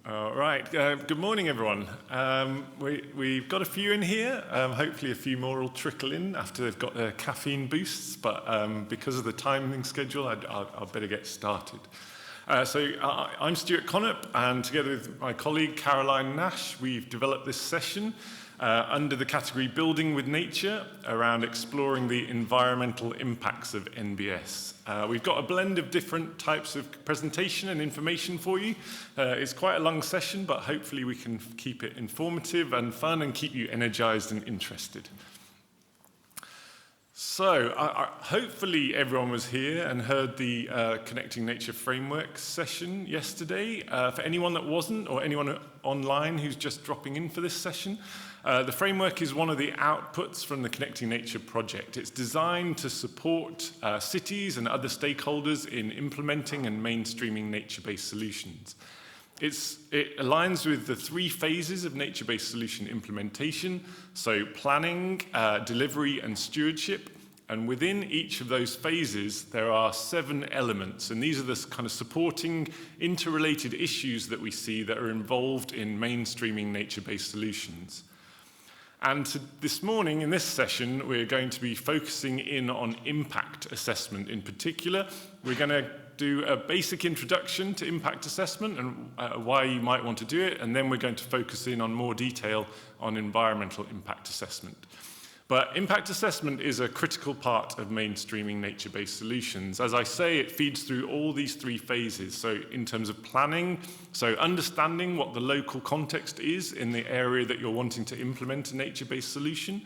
All right. Good morning, everyone. We've got a few in here. Hopefully a few more will trickle in after they've got their caffeine boosts, but because of the timing schedule, I'll better get started. I'm Stuart Connop, and together with my colleague Caroline Nash, we've developed this session under the category Building with Nature around exploring the environmental impacts of NBS. We've got a blend of different types of presentation and information for you. It's quite a long session, but hopefully we can keep it informative and fun and keep you energized and interested. So, hopefully everyone was here and heard the Connecting Nature Framework session yesterday. For anyone that wasn't, or anyone online who's just dropping in for this session, the framework is one of the outputs from the Connecting Nature project. It's designed to support cities and other stakeholders in implementing and mainstreaming nature-based solutions. It aligns with the 3 phases of nature-based solution implementation, so planning, delivery, and stewardship. And within each of those phases, there are 7 elements, and these are the kind of supporting interrelated issues that we see that are involved in mainstreaming nature-based solutions. And this morning, in this session, we're going to be focusing in on impact assessment in particular. We're going to do a basic introduction to impact assessment and why you might want to do it, and then we're going to focus in on more detail on environmental impact assessment. But impact assessment is a critical part of mainstreaming nature-based solutions. As I say, it feeds through all these 3 phases. So in terms of planning, so understanding what the local context is in the area that you're wanting to implement a nature-based solution,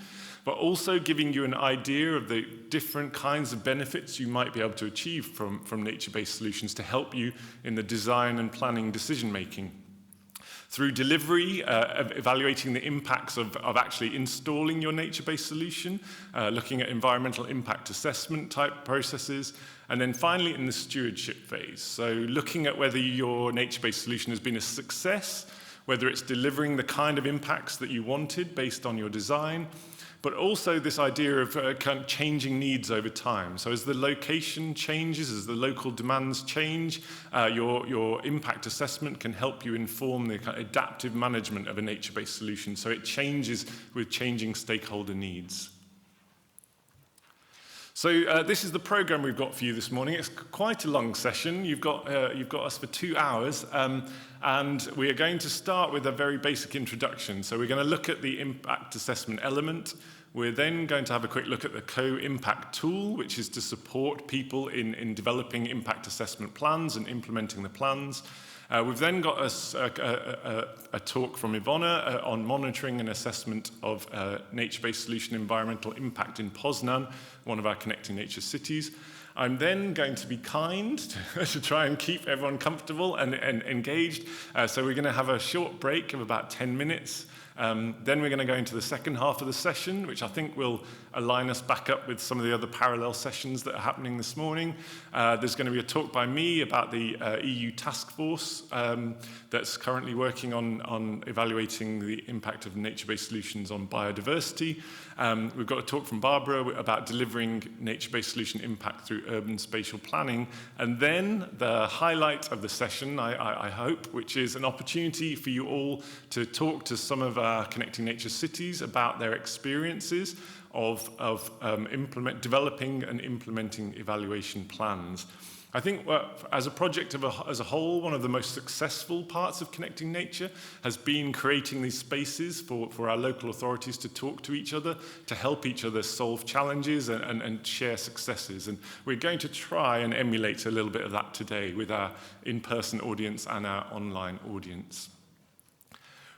but also giving you an idea of the different kinds of benefits you might be able to achieve from nature-based solutions to help you in the design and planning decision-making. Through delivery, evaluating the impacts of actually installing your nature-based solution, looking at environmental impact assessment type processes, and then finally in the stewardship phase. So looking at whether your nature-based solution has been a success, whether it's delivering the kind of impacts that you wanted based on your design, but also this idea of kind of changing needs over time. So as the location changes, as the local demands change, your impact assessment can help you inform the kind of adaptive management of a nature-based solution. So it changes with changing stakeholder needs. So this is the program we've got for you this morning. It's quite a long session. You've got us for 2 hours, and we are going to start with a very basic introduction. So we're going to look at the impact assessment element. We're then going to have a quick look at the Coimpact tool, which is to support people in developing impact assessment plans and implementing the plans. We've then got a talk from Iwona on monitoring and assessment of nature-based solution environmental impact in Poznań, one of our Connecting Nature cities. I'm then going to be kind to try and keep everyone comfortable and engaged. So we're going to have a short break of about 10 minutes. Then we're going to go into the second half of the session, which I think will align us back up with some of the other parallel sessions that are happening this morning. There's going to be a talk by me about the EU task force that's currently working on evaluating the impact of nature-based solutions on biodiversity. We've got a talk from Barbara about delivering nature-based solution impact through urban spatial planning. And then the highlight of the session, I hope, which is an opportunity for you all to talk to some of our Connecting Nature cities about their experiences of developing and implementing evaluation plans. I think as a project as a whole, one of the most successful parts of Connecting Nature has been creating these spaces for our local authorities to talk to each other, to help each other solve challenges and share successes. And we're going to try and emulate a little bit of that today with our in-person audience and our online audience.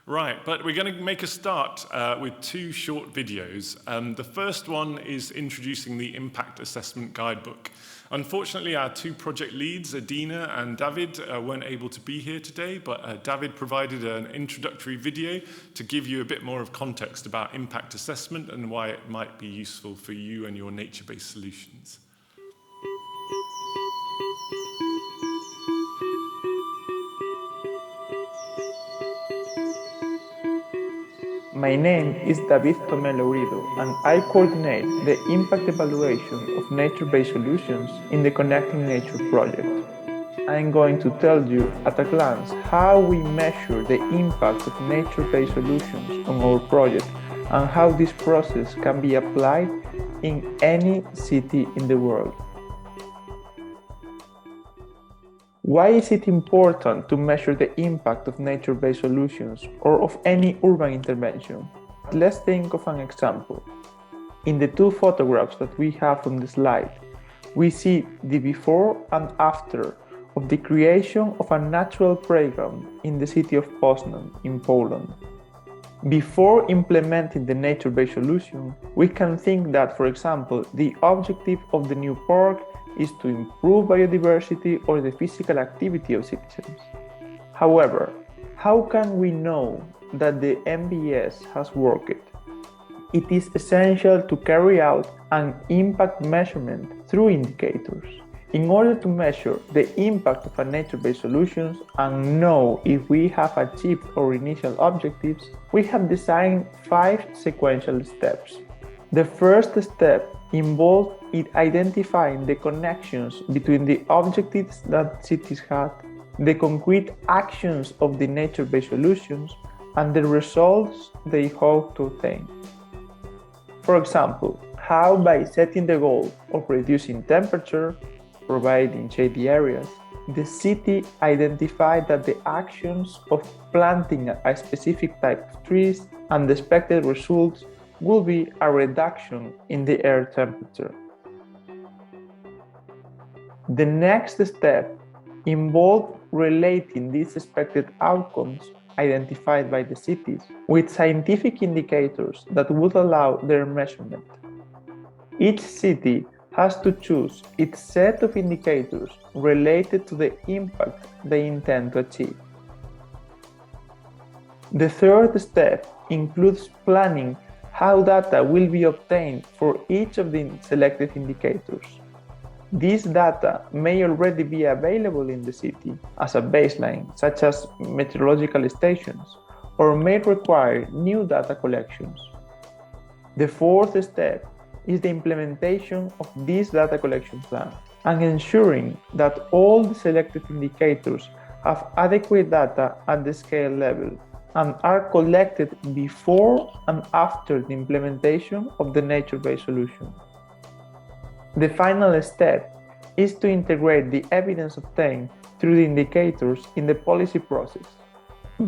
Right, but we're going to make a start with 2 short videos. The first one is introducing the Impact Assessment Guidebook. Unfortunately, our 2 project leads, Adina and David, weren't able to be here today, but David provided an introductory video to give you a bit more of context about impact assessment and why it might be useful for you and your nature-based solutions. My name is David Tomé Lourido, and I coordinate the impact evaluation of nature-based solutions in the Connecting Nature project. I'm going to tell you at a glance how we measure the impact of nature-based solutions on our project and how this process can be applied in any city in the world. Why is it important to measure the impact of nature-based solutions or of any urban intervention? Let's think of an example. In the two photographs that we have on the slide, we see the before and after of the creation of a natural playground in the city of Poznań in Poland. Before implementing the nature-based solution, we can think that, for example, the objective of the new park is to improve biodiversity or the physical activity of citizens. However, how can we know that the NBS has worked? It is essential to carry out an impact measurement through indicators. In order to measure the impact of a nature-based solutions and know if we have achieved our initial objectives, we have designed 5 sequential steps. The first step involved in identifying the connections between the objectives that cities had, the concrete actions of the nature-based solutions, and the results they hope to attain. For example, how by setting the goal of reducing temperature, providing shady areas, the city identified that the actions of planting a specific type of trees and the expected results will be a reduction in the air temperature. The next step involved relating these expected outcomes identified by the cities with scientific indicators that would allow their measurement. Each city has to choose its set of indicators related to the impact they intend to achieve. The third step includes planning how data will be obtained for each of the selected indicators. This data may already be available in the city as a baseline, such as meteorological stations, or may require new data collections. The fourth step is the implementation of this data collection plan and ensuring that all the selected indicators have adequate data at the scale level and are collected before and after the implementation of the nature-based solution. The final step is to integrate the evidence obtained through the indicators in the policy process,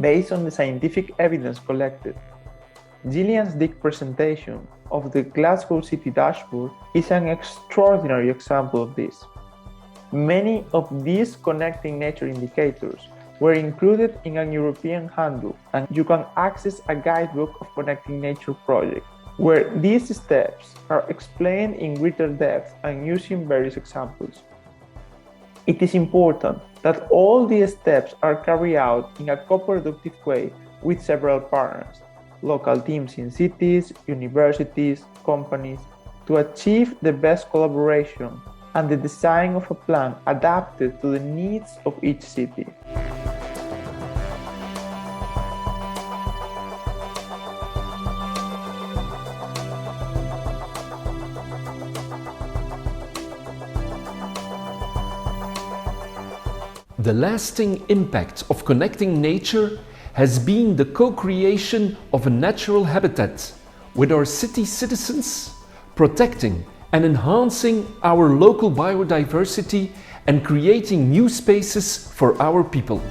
based on the scientific evidence collected. Gillian's Dick presentation of the Glasgow City Dashboard is an extraordinary example of this. Many of these connecting nature indicators were included in a European handbook, and you can access a guidebook of connecting nature projects, where these steps are explained in greater depth and using various examples. It is important that all these steps are carried out in a co-productive way with several partners, local teams in cities, universities, companies, to achieve the best collaboration and the design of a plan adapted to the needs of each city. The lasting impact of connecting nature has been the co-creation of a natural habitat with our city citizens, protecting and enhancing our local biodiversity and creating new spaces for our people.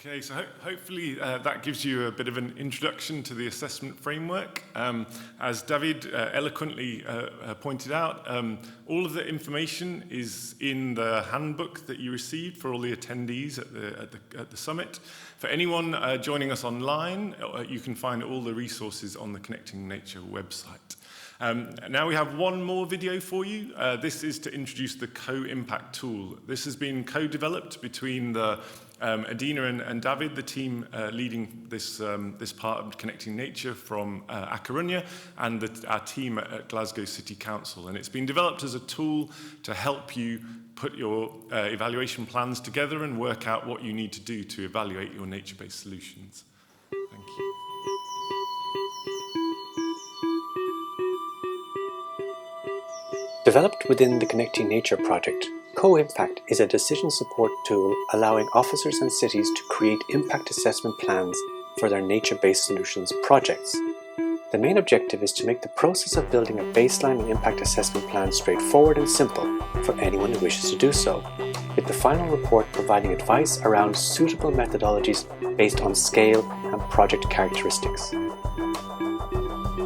Okay, so hopefully that gives you a bit of an introduction to the assessment framework. As David eloquently pointed out, all of the information is in the handbook that you received for all the attendees at the summit. For anyone joining us online, you can find all the resources on the Connecting Nature website. Now we have one more video for you. This is to introduce the Coimpact tool. This has been co-developed between the Adina and David, the team leading this part of Connecting Nature from A Coruña, and our team at Glasgow City Council. And it's been developed as a tool to help you put your evaluation plans together and work out what you need to do to evaluate your nature-based solutions. Thank you. Developed within the Connecting Nature project, Coimpact is a decision support tool allowing officers and cities to create impact assessment plans for their nature-based solutions projects. The main objective is to make the process of building a baseline and impact assessment plan straightforward and simple for anyone who wishes to do so, with the final report providing advice around suitable methodologies based on scale and project characteristics.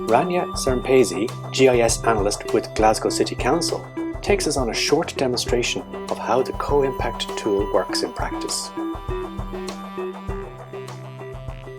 Rania Sermpesi, GIS analyst with Glasgow City Council, takes us on a short demonstration of how the Coimpact tool works in practice.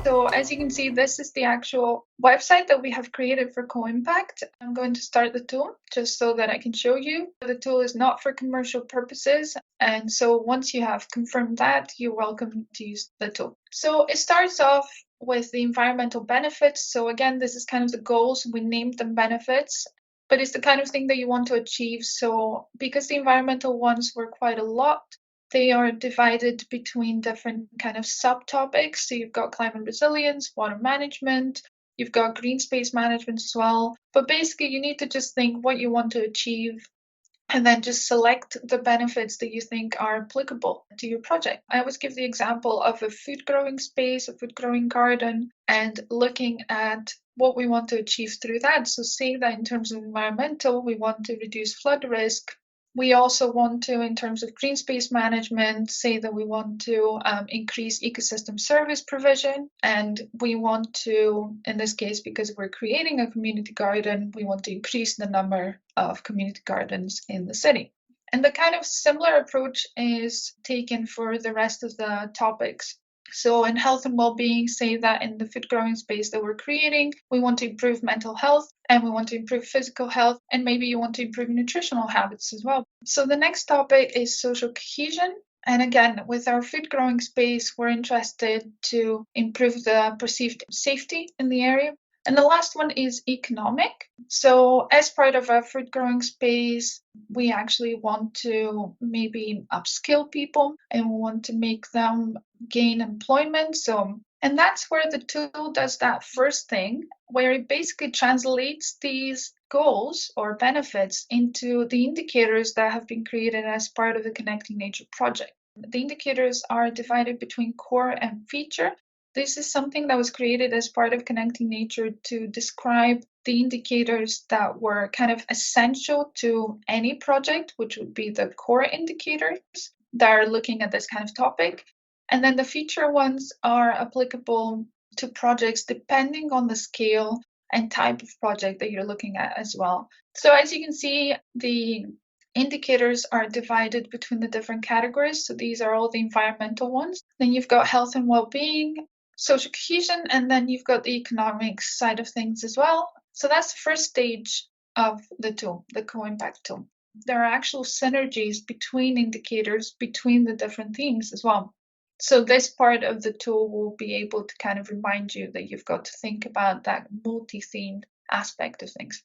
So as you can see, this is the actual website that we have created for Coimpact. I'm going to start the tool just so that I can show you. The tool is not for commercial purposes. And so once you have confirmed that, you're welcome to use the tool. So it starts off with the environmental benefits. So again, this is kind of the goals. We named them benefits, but it's the kind of thing that you want to achieve. So because the environmental ones were quite a lot, they are divided between different kind of subtopics. So you've got climate resilience, water management, you've got green space management as well. But basically you need to just think what you want to achieve and then just select the benefits that you think are applicable to your project. I always give the example of a food growing space, a food growing garden, and looking at what we want to achieve through that. So say that in terms of environmental, we want to reduce flood risk. We also want to, in terms of green space management, say that we want to increase ecosystem service provision. And we want to, in this case, because we're creating a community garden, we want to increase the number of community gardens in the city. And the kind of similar approach is taken for the rest of the topics. So in health and well-being, say that in the food growing space that we're creating, we want to improve mental health and we want to improve physical health, and maybe you want to improve nutritional habits as well. So the next topic is social cohesion. And again, with our food growing space, we're interested to improve the perceived safety in the area. And the last one is economic. So as part of our food growing space, we actually want to maybe upskill people and we want to make them gain employment. And that's where the tool does that first thing, where it basically translates these goals or benefits into the indicators that have been created as part of the Connecting Nature project. The indicators are divided between core and feature. This is something that was created as part of Connecting Nature to describe the indicators that were kind of essential to any project, which would be the core indicators that are looking at this kind of topic. And then the feature ones are applicable to projects depending on the scale and type of project that you're looking at as well. So as you can see, the indicators are divided between the different categories. So these are all the environmental ones. Then you've got health and well-being, social cohesion, and then you've got the economic side of things as well. So that's the first stage of the tool, the Coimpact tool. There are actual synergies between indicators, between the different themes as well. So this part of the tool will be able to kind of remind you that you've got to think about that multi-themed aspect of things.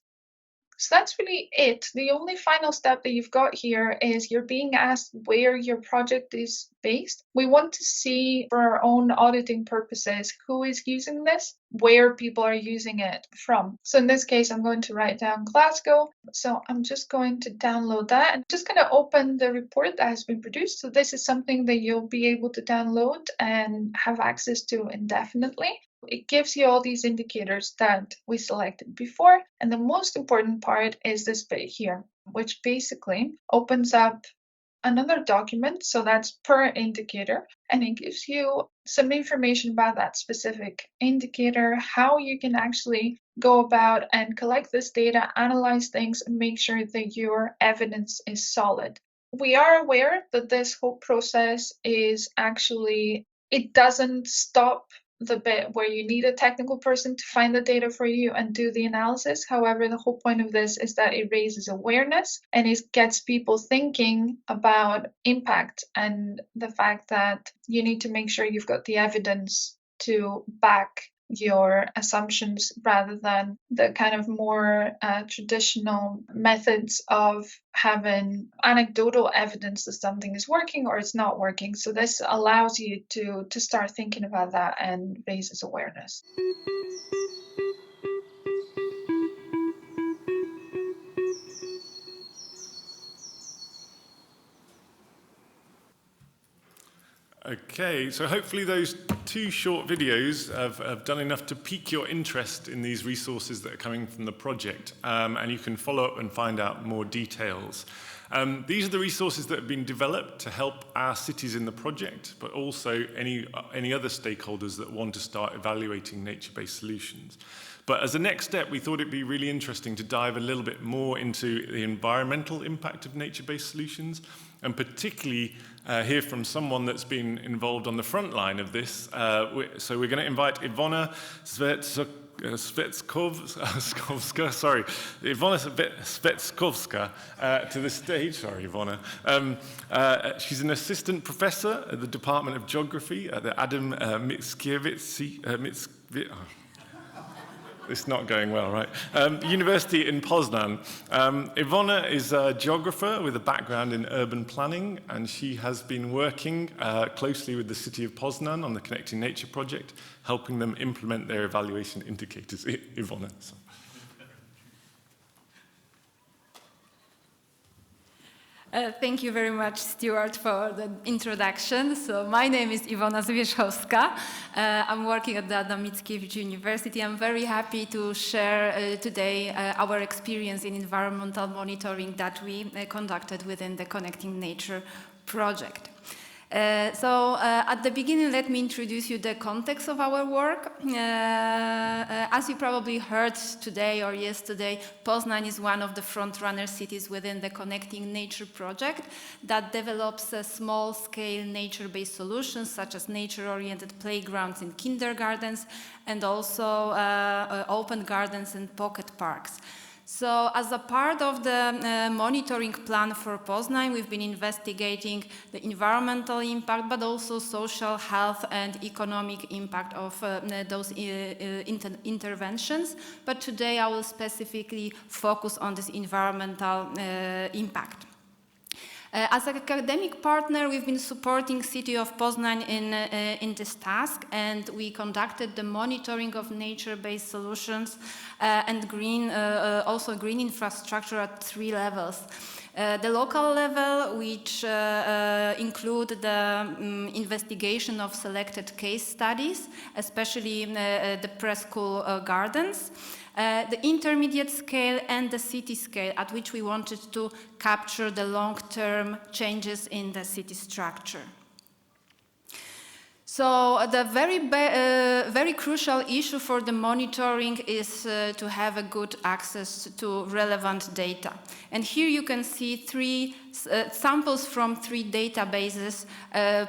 So that's really it. The only final step that you've got here is you're being asked where your project is based. We want to see, for our own auditing purposes, who is using this, where people are using it from. So in this case, I'm going to write down Glasgow. So I'm just going to download that. I'm just going to open the report that has been produced. So this is something that you'll be able to download and have access to indefinitely. It gives you all these indicators that we selected before. And the most important part is this bit here, which basically opens up another document. So that's per indicator. And it gives you some information about that specific indicator, how you can actually go about and collect this data, analyze things, and make sure that your evidence is solid. We are aware that this whole process is actually, it doesn't stop the bit where you need a technical person to find the data for you and do the analysis. However, the whole point of this is that it raises awareness and it gets people thinking about impact and the fact that you need to make sure you've got the evidence to back your assumptions rather than the kind of more traditional methods of having anecdotal evidence that something is working or it's not working. So this allows you to start thinking about that and raises awareness. Okay, so hopefully those 2 short videos have done enough to pique your interest in these resources that are coming from the project, and you can follow up and find out more details. These are the resources that have been developed to help our cities in the project, but also any other stakeholders that want to start evaluating nature-based solutions. But as a next step, we thought it'd be really interesting to dive a little bit more into the environmental impact of nature-based solutions, and particularly hear from someone that's been involved on the front line of this. So we're going to invite Iwona Zwierzchowska to the stage. Sorry, Iwona. She's an assistant professor at the Department of Geography at the Adam Mickiewicz. It's not going well, right? University in Poznań. Iwona is a geographer with a background in urban planning, and she has been working closely with the city of Poznań on the Connecting Nature project, helping them implement their evaluation indicators. Iwona. So. Thank you very much, Stuart, for the introduction. So my name is Iwona Zwierzchowska. I'm working at the Adam Mickiewicz University. I'm very happy to share today our experience in environmental monitoring that we conducted within the Connecting Nature project. At the beginning, let me introduce you the context of our work. As you probably heard today or yesterday, Poznań is one of the front-runner cities within the Connecting Nature project that develops small-scale nature-based solutions such as nature-oriented playgrounds in kindergartens and also open gardens and pocket parks. So as a part of the monitoring plan for Poznań, we've been investigating the environmental impact, but also social, health, and economic impact of those interventions. But today I will specifically focus on this environmental impact. As an academic partner, we've been supporting City of Poznań in this task, and we conducted the monitoring of nature-based solutions and also green infrastructure at 3 levels. The local level, which include the investigation of selected case studies, especially the preschool gardens. The intermediate scale and the city scale at which we wanted to capture the long-term changes in the city structure. So the very crucial issue for the monitoring is to have a good access to relevant data. And here you can see 3 samples from 3 databases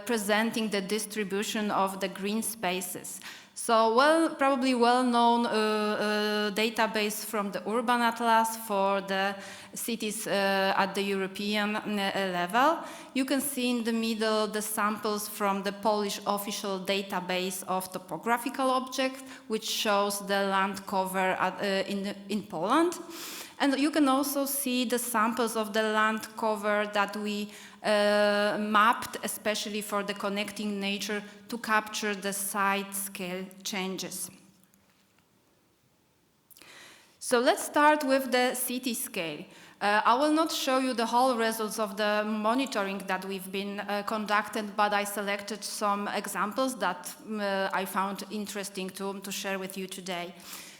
presenting the distribution of the green spaces. So probably well-known database from the Urban Atlas for the cities at the European level. You can see in the middle the samples from the Polish official database of topographical objects, which shows the land cover in Poland. And you can also see the samples of the land cover that we mapped, especially for the Connecting Nature, to capture the site scale changes. So let's start with the city scale. I will not show you the whole results of the monitoring that we've been conducted, but I selected some examples that I found interesting to share with you today.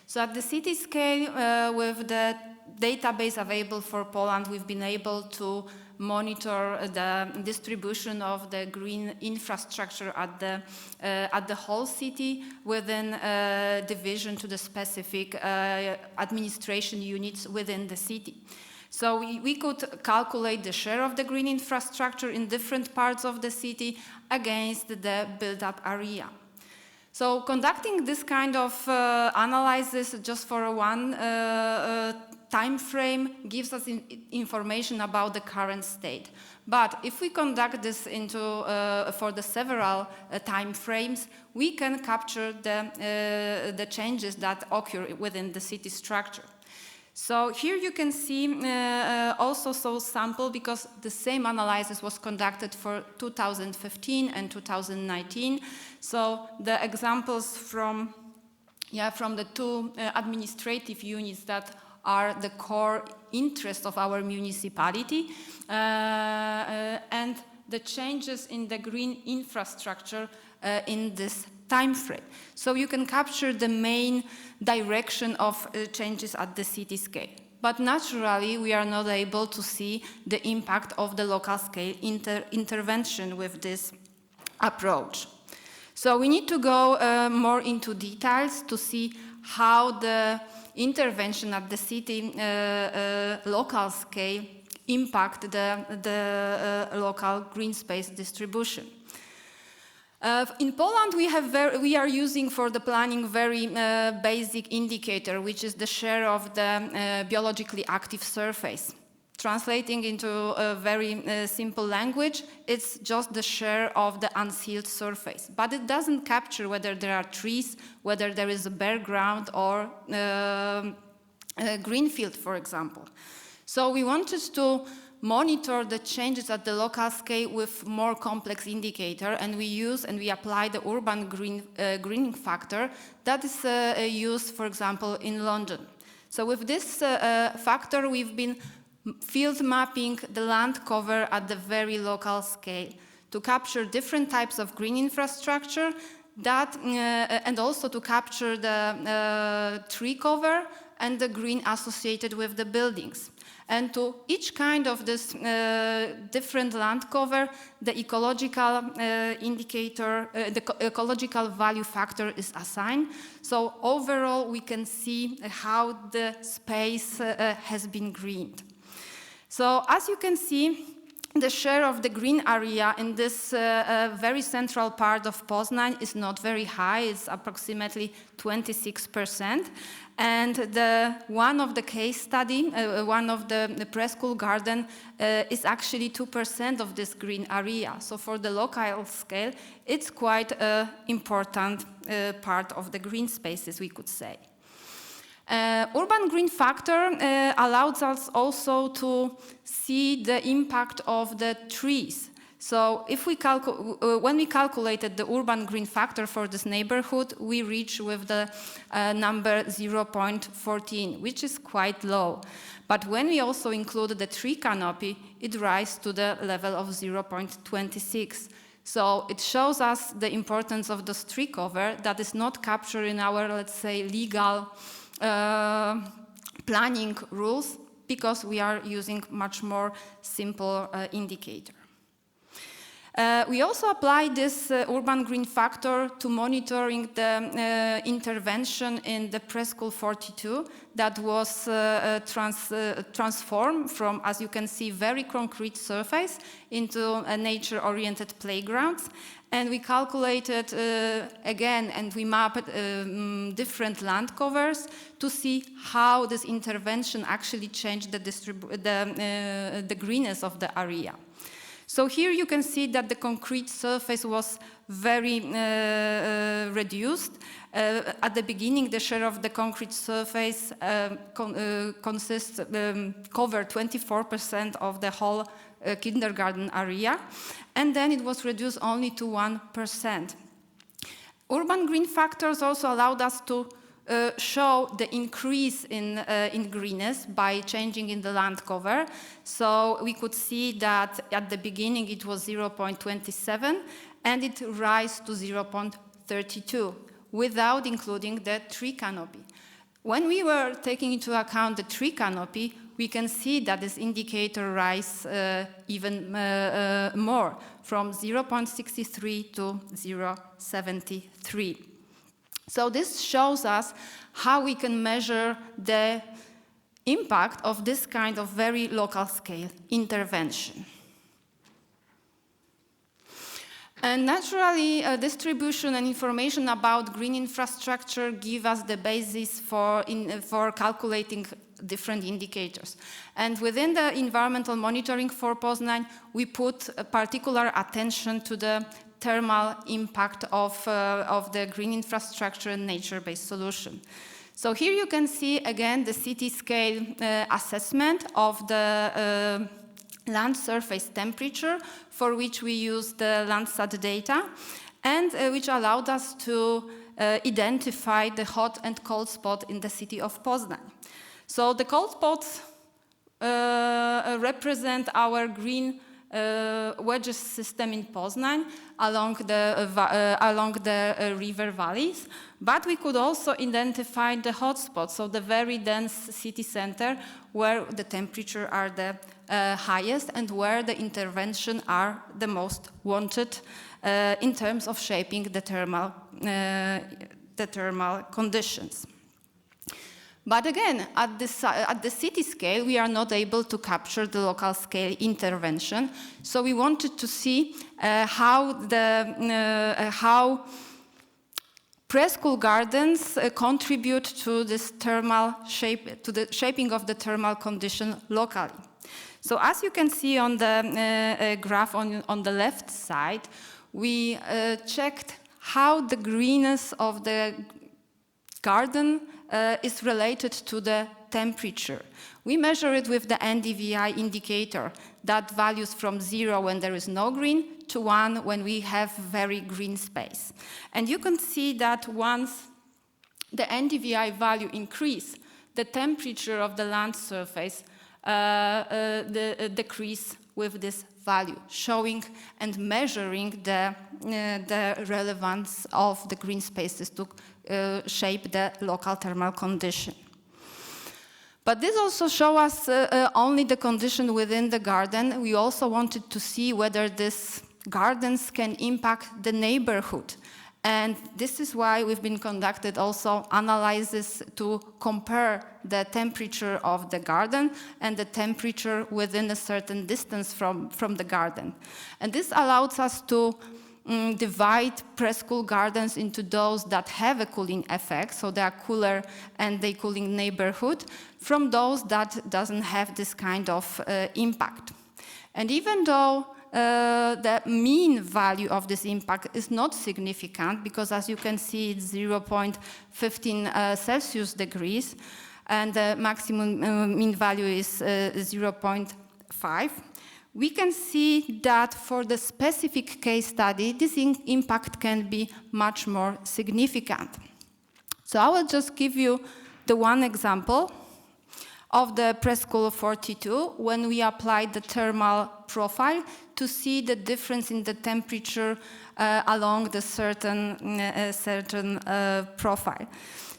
So at the city scale, with the database available for Poland, we've been able to monitor the distribution of the green infrastructure at the whole city within division to the specific administration units within the city. So we could calculate the share of the green infrastructure in different parts of the city against the built-up area. So conducting this kind of analysis just for one time frame gives us information about the current state. But if we conduct this for the several time frames, we can capture the changes that occur within the city structure. So here you can see also some sample, because the same analysis was conducted for 2015 and 2019. So the examples from the two administrative units that are the core interest of our municipality, and the changes in the green infrastructure in this time frame. So you can capture the main direction of changes at the city scale. But naturally, we are not able to see the impact of the local scale intervention with this approach. So we need to go more into details to see how the intervention at the city local scale impact the local green space distribution. In Poland, we are using for the planning very basic indicator, which is the share of the biologically active surface. Translating into a very simple language, it's just the share of the unsealed surface. But it doesn't capture whether there are trees, whether there is a bare ground or a green field, for example. So we wanted to monitor the changes at the local scale with more complex indicator, and we apply the urban greening factor that is used, for example, in London. So with this factor, we've been field mapping the land cover at the very local scale to capture different types of green infrastructure and also to capture the tree cover and the green associated with the buildings. And to each kind of this different land cover, the ecological indicator, the ecological value factor is assigned. So overall, we can see how the space has been greened. So as you can see, the share of the green area in this very central part of Poznań is not very high. It's approximately 26%. And one of the case study, one of the preschool garden is actually 2% of this green area. So for the local scale, it's quite an important part of the green spaces, we could say. Urban green factor allows us also to see the impact of the trees. So if when we calculated the urban green factor for this neighborhood, we reach with the number 0.14, which is quite low. But when we also include the tree canopy, it rises to the level of 0.26. So it shows us the importance of the tree cover that is not captured in our, let's say, legal planning rules, because we are using much more simple indicator. We also apply this urban green factor to monitoring the intervention in the preschool 42 that was transformed from, as you can see, very concrete surface into a nature-oriented playgrounds. And we calculated again, and we mapped different land covers to see how this intervention actually changed the greenness of the area. So here you can see that the concrete surface was very reduced. At the beginning, the share of the concrete surface covered 24% of the whole kindergarten area, and then it was reduced only to 1%. Urban green factors also allowed us to show the increase in greenness by changing in the land cover. So we could see that at the beginning it was 0.27 and it rise to 0.32 without including the tree canopy. When we were taking into account the tree canopy, we can see that this indicator rise even more, from 0.63 to 0.73. So this shows us how we can measure the impact of this kind of very local scale intervention. And naturally, distribution and information about green infrastructure give us the basis for calculating different indicators. And within the environmental monitoring for Poznań, we put a particular attention to the thermal impact of the green infrastructure and nature-based solution. So here you can see again the city scale assessment of the land surface temperature, for which we use the Landsat data, and which allowed us to identify the hot and cold spot in the city of Poznań. So the cold spots represent our green wedges system in Poznań along the river valleys, but we could also identify the hotspots, so the very dense city center where the temperature are the highest and where the intervention are the most wanted in terms of shaping the thermal conditions. But again, at the city scale, we are not able to capture the local scale intervention. So we wanted to see how preschool gardens contribute to this thermal shape, to the shaping of the thermal condition locally. So as you can see on the graph on the left side, we checked how the greenness of the garden is related to the temperature. We measure it with the NDVI indicator that values from 0 when there is no green to 1 when we have very green space. And you can see that once the NDVI value increase, the temperature of the land surface decrease with this value, showing and measuring the relevance of the green spaces to shape the local thermal condition. But this also shows us only the condition within the garden. We also wanted to see whether these gardens can impact the neighborhood. And this is why we've been conducted also analysis to compare the temperature of the garden and the temperature within a certain distance from the garden. And this allows us to divide preschool gardens into those that have a cooling effect, so they are cooler and they cooling neighborhood, from those that doesn't have this kind of impact. And even though the mean value of this impact is not significant, because as you can see it's 0.15 Celsius degrees, and the maximum mean value is 0.5. We can see that for the specific case study, this impact can be much more significant. So I will just give you the one example of the preschool 42 when we applied the thermal profile to see the difference in the temperature along the certain profile.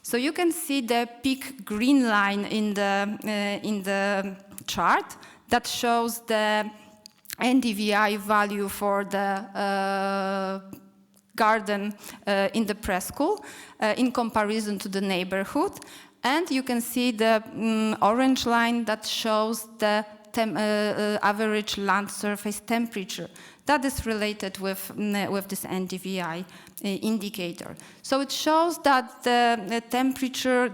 So you can see the peak green line in the chart that shows the NDVI value for the garden in the preschool in comparison to the neighborhood. And you can see the orange line that shows the average land surface temperature. That is related with this NDVI indicator. So it shows that the temperature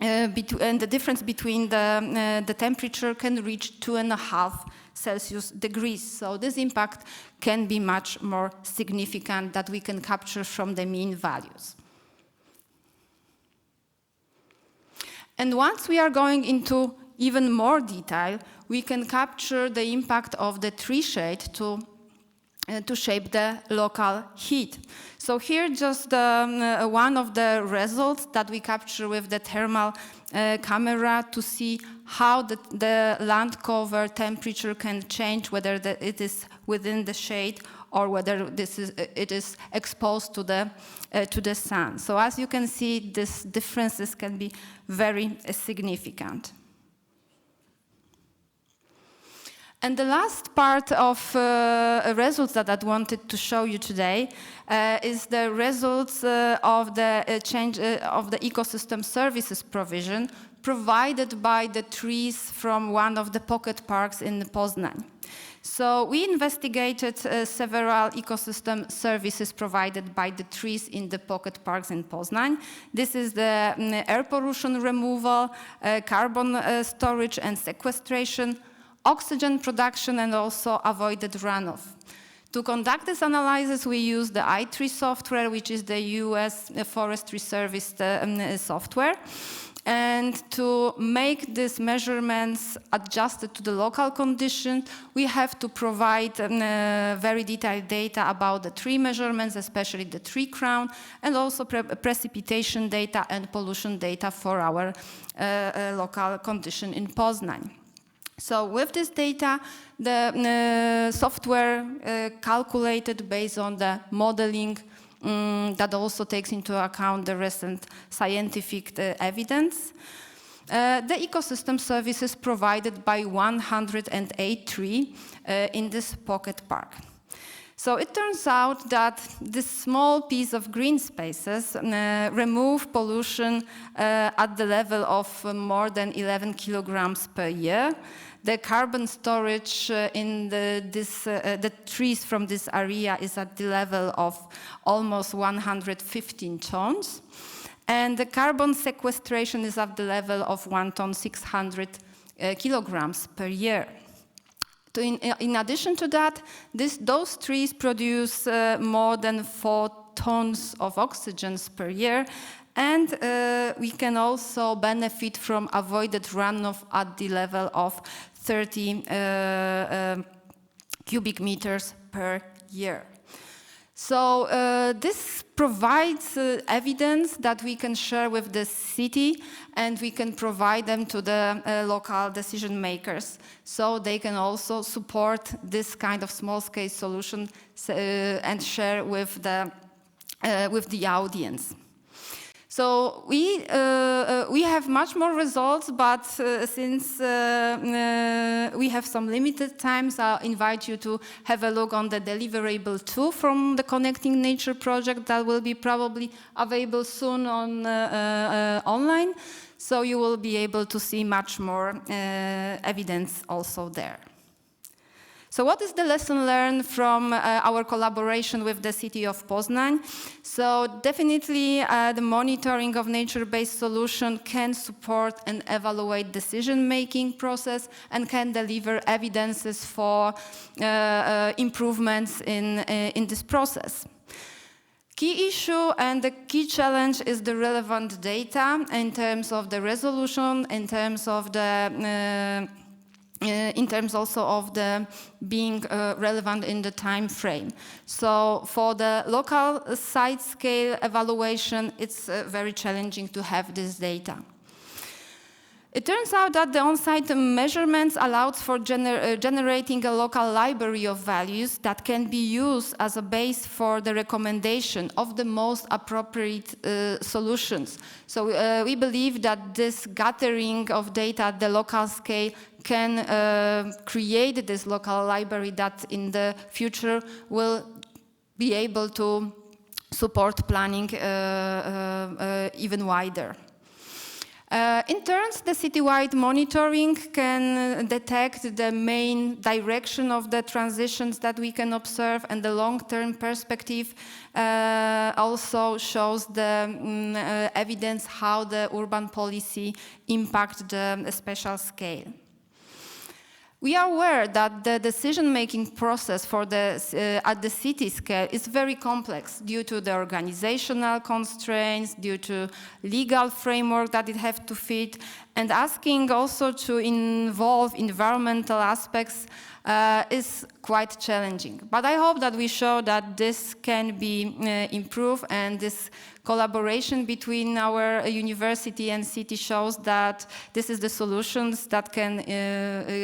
and the difference between the temperature can reach 2.5 Celsius degrees. So this impact can be much more significant that we can capture from the mean values. And once we are going into even more detail, we can capture the impact of the tree shade to shape the local heat. So here just one of the results that we capture with the thermal camera to see how the land cover temperature can change, whether it is within the shade or whether it is exposed to the sun. So as you can see, these differences can be very significant. And the last part of results that I wanted to show you today is the results of the change of the ecosystem services provided by the trees from one of the pocket parks in Poznań. So we investigated several ecosystem services provided by the trees in the pocket parks in Poznań. This is the air pollution removal, carbon storage and sequestration, oxygen production, and also avoided runoff. To conduct this analysis, we use the i3 software, which is the US Forestry Service software. And to make these measurements adjusted to the local condition, we have to provide very detailed data about the tree measurements, especially the tree crown, and also precipitation data and pollution data for our local condition in Poznań. So with this data, the software calculated based on the modeling that also takes into account the recent scientific evidence. The ecosystem services provided by 108 trees in this pocket park. So it turns out that this small piece of green spaces remove pollution at the level of more than 11 kilograms per year. The carbon storage in the trees from this area is at the level of almost 115 tons. And the carbon sequestration is at the level of 1 ton 600 kilograms per year. In addition to that, those trees produce more than 4 tons of oxygen per year. And we can also benefit from avoided runoff at the level of 30 cubic meters per year. So this provides evidence that we can share with the city, and we can provide them to the local decision makers, so they can also support this kind of small-scale solution and share with the audience. So we have much more results, but since we have some limited time, so I'll invite you to have a look on the deliverable 2 from the Connecting Nature project that will be probably available soon on online. So you will be able to see much more evidence also there. So what is the lesson learned from our collaboration with the city of Poznań? So definitely the monitoring of nature-based solution can support and evaluate decision-making process and can deliver evidences for improvements in this process. Key issue and the key challenge is the relevant data in terms of the resolution, in terms of the in terms also of the being relevant in the time frame. So for the local site scale evaluation, it's very challenging to have this data. It turns out that the on-site measurements allowed for generating a local library of values that can be used as a base for the recommendation of the most appropriate solutions. So we believe that this gathering of data at the local scale can create this local library that in the future will be able to support planning even wider. In turn, the citywide monitoring can detect the main direction of the transitions that we can observe, and the long-term perspective also shows the evidence how the urban policy impacts the spatial scale. We are aware that the decision-making process for at the city scale is very complex due to the organizational constraints, due to legal framework that it has to fit, and asking also to involve environmental aspects is quite challenging. But I hope that we show that this can be improved, and this collaboration between our university and city shows that this is the solutions that can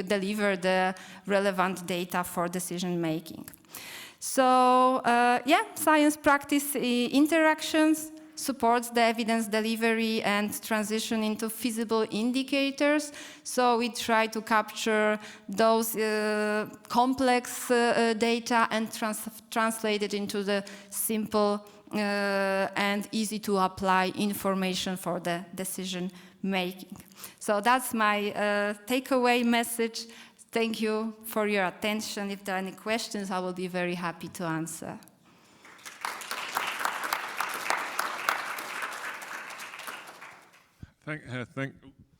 deliver the relevant data for decision making. So yeah, science practice interactions supports the evidence delivery and transition into feasible indicators. So we try to capture those complex data and translate it into the simple and easy to apply information for the decision making. So that's my takeaway message. Thank you for your attention. If there are any questions, I will be very happy to answer.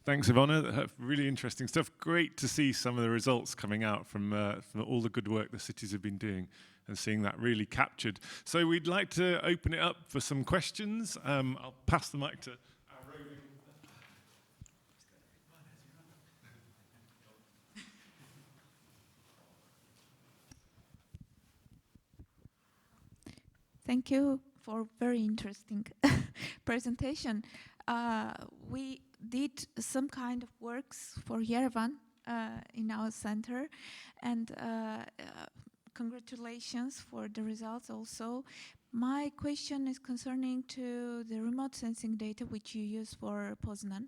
Thanks, Iwona. Really interesting stuff. Great to see some of the results coming out from all the good work the cities have been doing and seeing that really captured. So we'd like to open it up for some questions. I'll pass the mic to our roving. Thank you for very interesting presentation. We did some kind of works for Yerevan in our center, and congratulations for the results also. My question is concerning to the remote sensing data which you use for Poznań.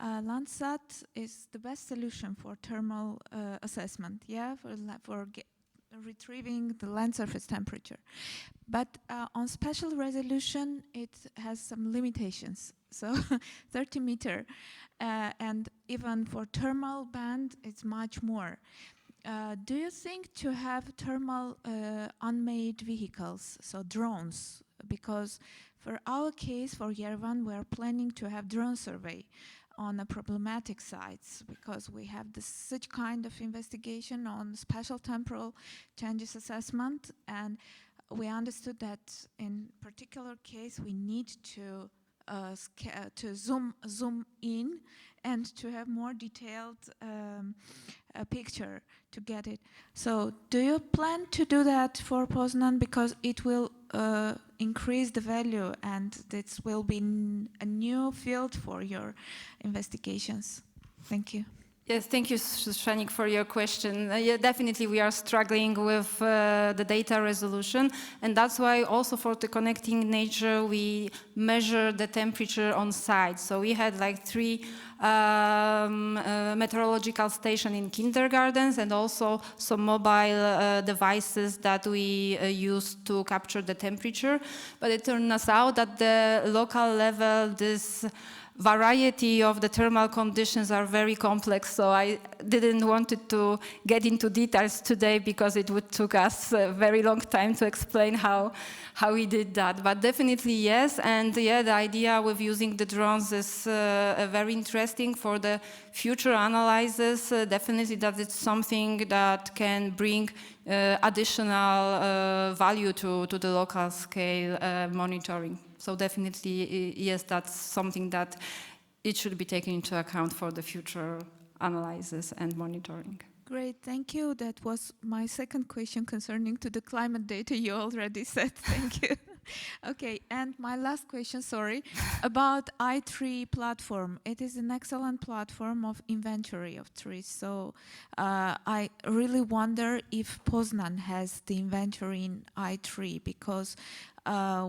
Landsat is the best solution for thermal assessment, yeah, for retrieving the land surface temperature. But on spatial resolution, it has some limitations. So 30 meter, and even for thermal band, it's much more. Do you think to have thermal unmanned vehicles, so drones? Because for our case, for Yerevan, we are planning to have drone survey on the problematic sites, because we have such kind of investigation on spatial temporal changes assessment, and we understood that in particular case we need to zoom in and to have more detailed picture to get it. So do you plan to do that for Poznań, because it will increase the value and this will be a new field for your investigations? Thank you. Yes, thank you, Shanik, for your question. Yeah, definitely we are struggling with the data resolution, and that's why also for the connecting nature we measure the temperature on site. So we had like 3 meteorological stations in kindergartens and also some mobile devices that we used to capture the temperature. But it turns out that the local level, this variety of the thermal conditions are very complex, so I didn't want to get into details today because it would take us a very long time to explain how we did that. But definitely yes, and yeah, the idea with using the drones is very interesting for the future analysis. Definitely that it's something that can bring additional value to the local scale monitoring. So definitely, yes, that's something that it should be taken into account for the future analysis and monitoring. Great, thank you. That was my second question concerning to the climate data you already said. Thank you. Okay, and my last question, sorry, about i3 platform. It is an excellent platform of inventory of trees. So I really wonder if Poznań has the inventory in i3, because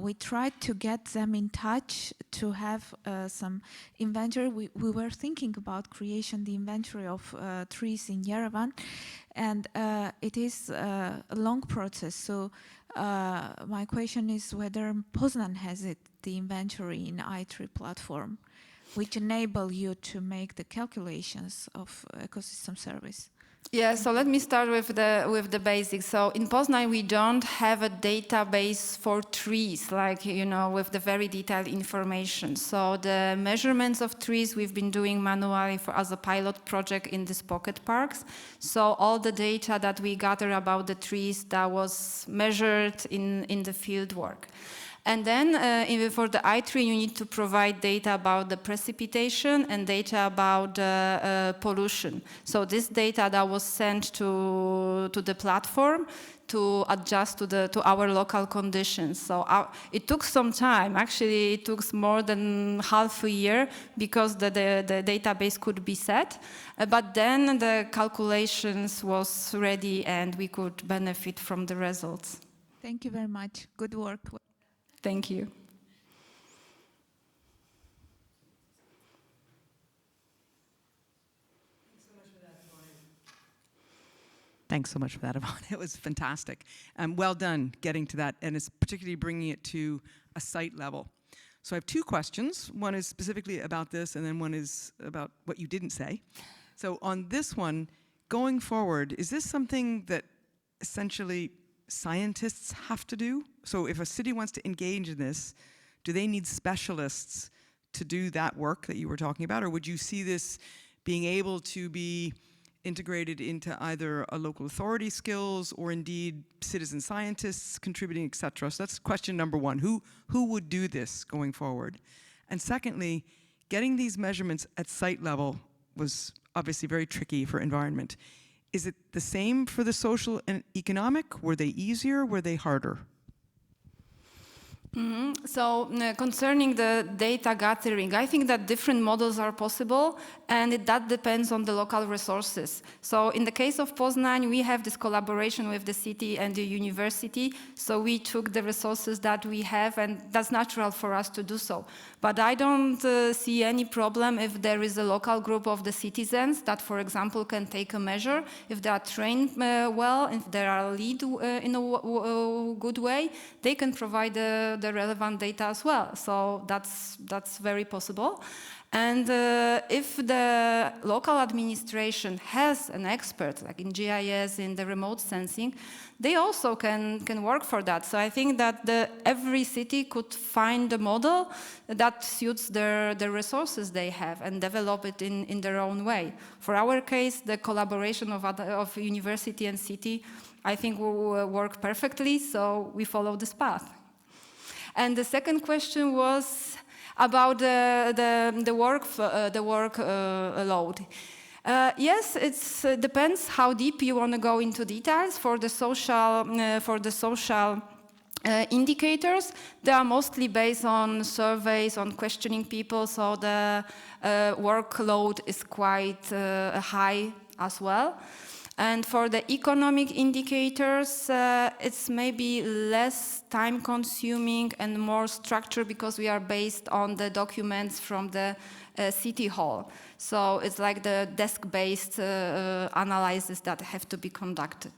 we tried to get them in touch to have some inventory. We were thinking about creation the inventory of trees in Yerevan, and it is a long process. So my question is whether Poznań has the inventory in i3 platform, which enable you to make the calculations of ecosystem service. Yeah, so let me start with the basics. So in Poznań, we don't have a database for trees, like, you know, with the very detailed information. So the measurements of trees we've been doing manually as a pilot project in these pocket parks. So all the data that we gather about the trees, that was measured in the field work. And then for the i3, you need to provide data about the precipitation and data about pollution. So this data that was sent to the platform to adjust to our local conditions. So it took some time. Actually, it took more than half a year because the database could be set. But then the calculations was ready and we could benefit from the results. Thank you very much. Good work. Thank you. Thanks so much for that, Iwona. It was fantastic. Well done getting to that, and it's particularly bringing it to a site level. So I have 2 questions. One is specifically about this, and then one is about what you didn't say. So on this one, going forward, is this something that essentially scientists have to do? So if a city wants to engage in this, do they need specialists to do that work that you were talking about? Or would you see this being able to be integrated into either a local authority skills or indeed citizen scientists contributing, et cetera? So that's question number one. Who would do this going forward? And secondly, getting these measurements at site level was obviously very tricky for environment. Is it the same for the social and economic? Were they easier? Were they harder? So concerning the data gathering, I think that different models are possible, and that depends on the local resources. So in the case of Poznań, we have this collaboration with the city and the university, so we took the resources that we have, and that's natural for us to do so. But I don't see any problem if there is a local group of the citizens that, for example, can take a measure, if they are trained well, if they are lead in a good way, they can provide the relevant data as well. So that's very possible. And if the local administration has an expert, like in GIS, in the remote sensing, they also can work for that. So I think that every city could find a model that suits the resources they have and develop it in their own way. For our case, the collaboration of university and city, I think will work perfectly, so we follow this path. And the second question was about the work load. Yes, it depends how deep you want to go into details. For the social indicators, they are mostly based on surveys, on questioning people, so the workload is quite high as well. And for the economic indicators, it's maybe less time-consuming and more structured because we are based on the documents from the city hall. So it's like the desk-based analysis that have to be conducted.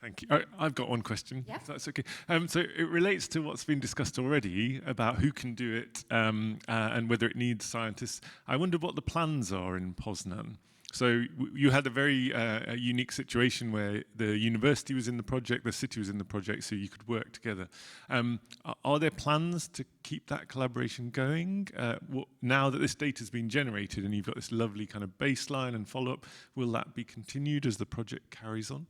Thank you. I've got one question, Yeah. if that's okay. So it relates to what's been discussed already about who can do it and whether it needs scientists. I wonder what the plans are in Poznań. So you had a very unique situation where the university was in the project, the city was in the project, so you could work together. Are there plans to keep that collaboration going? Now that this data has been generated and you've got this lovely kind of baseline and follow-up, will that be continued as the project carries on?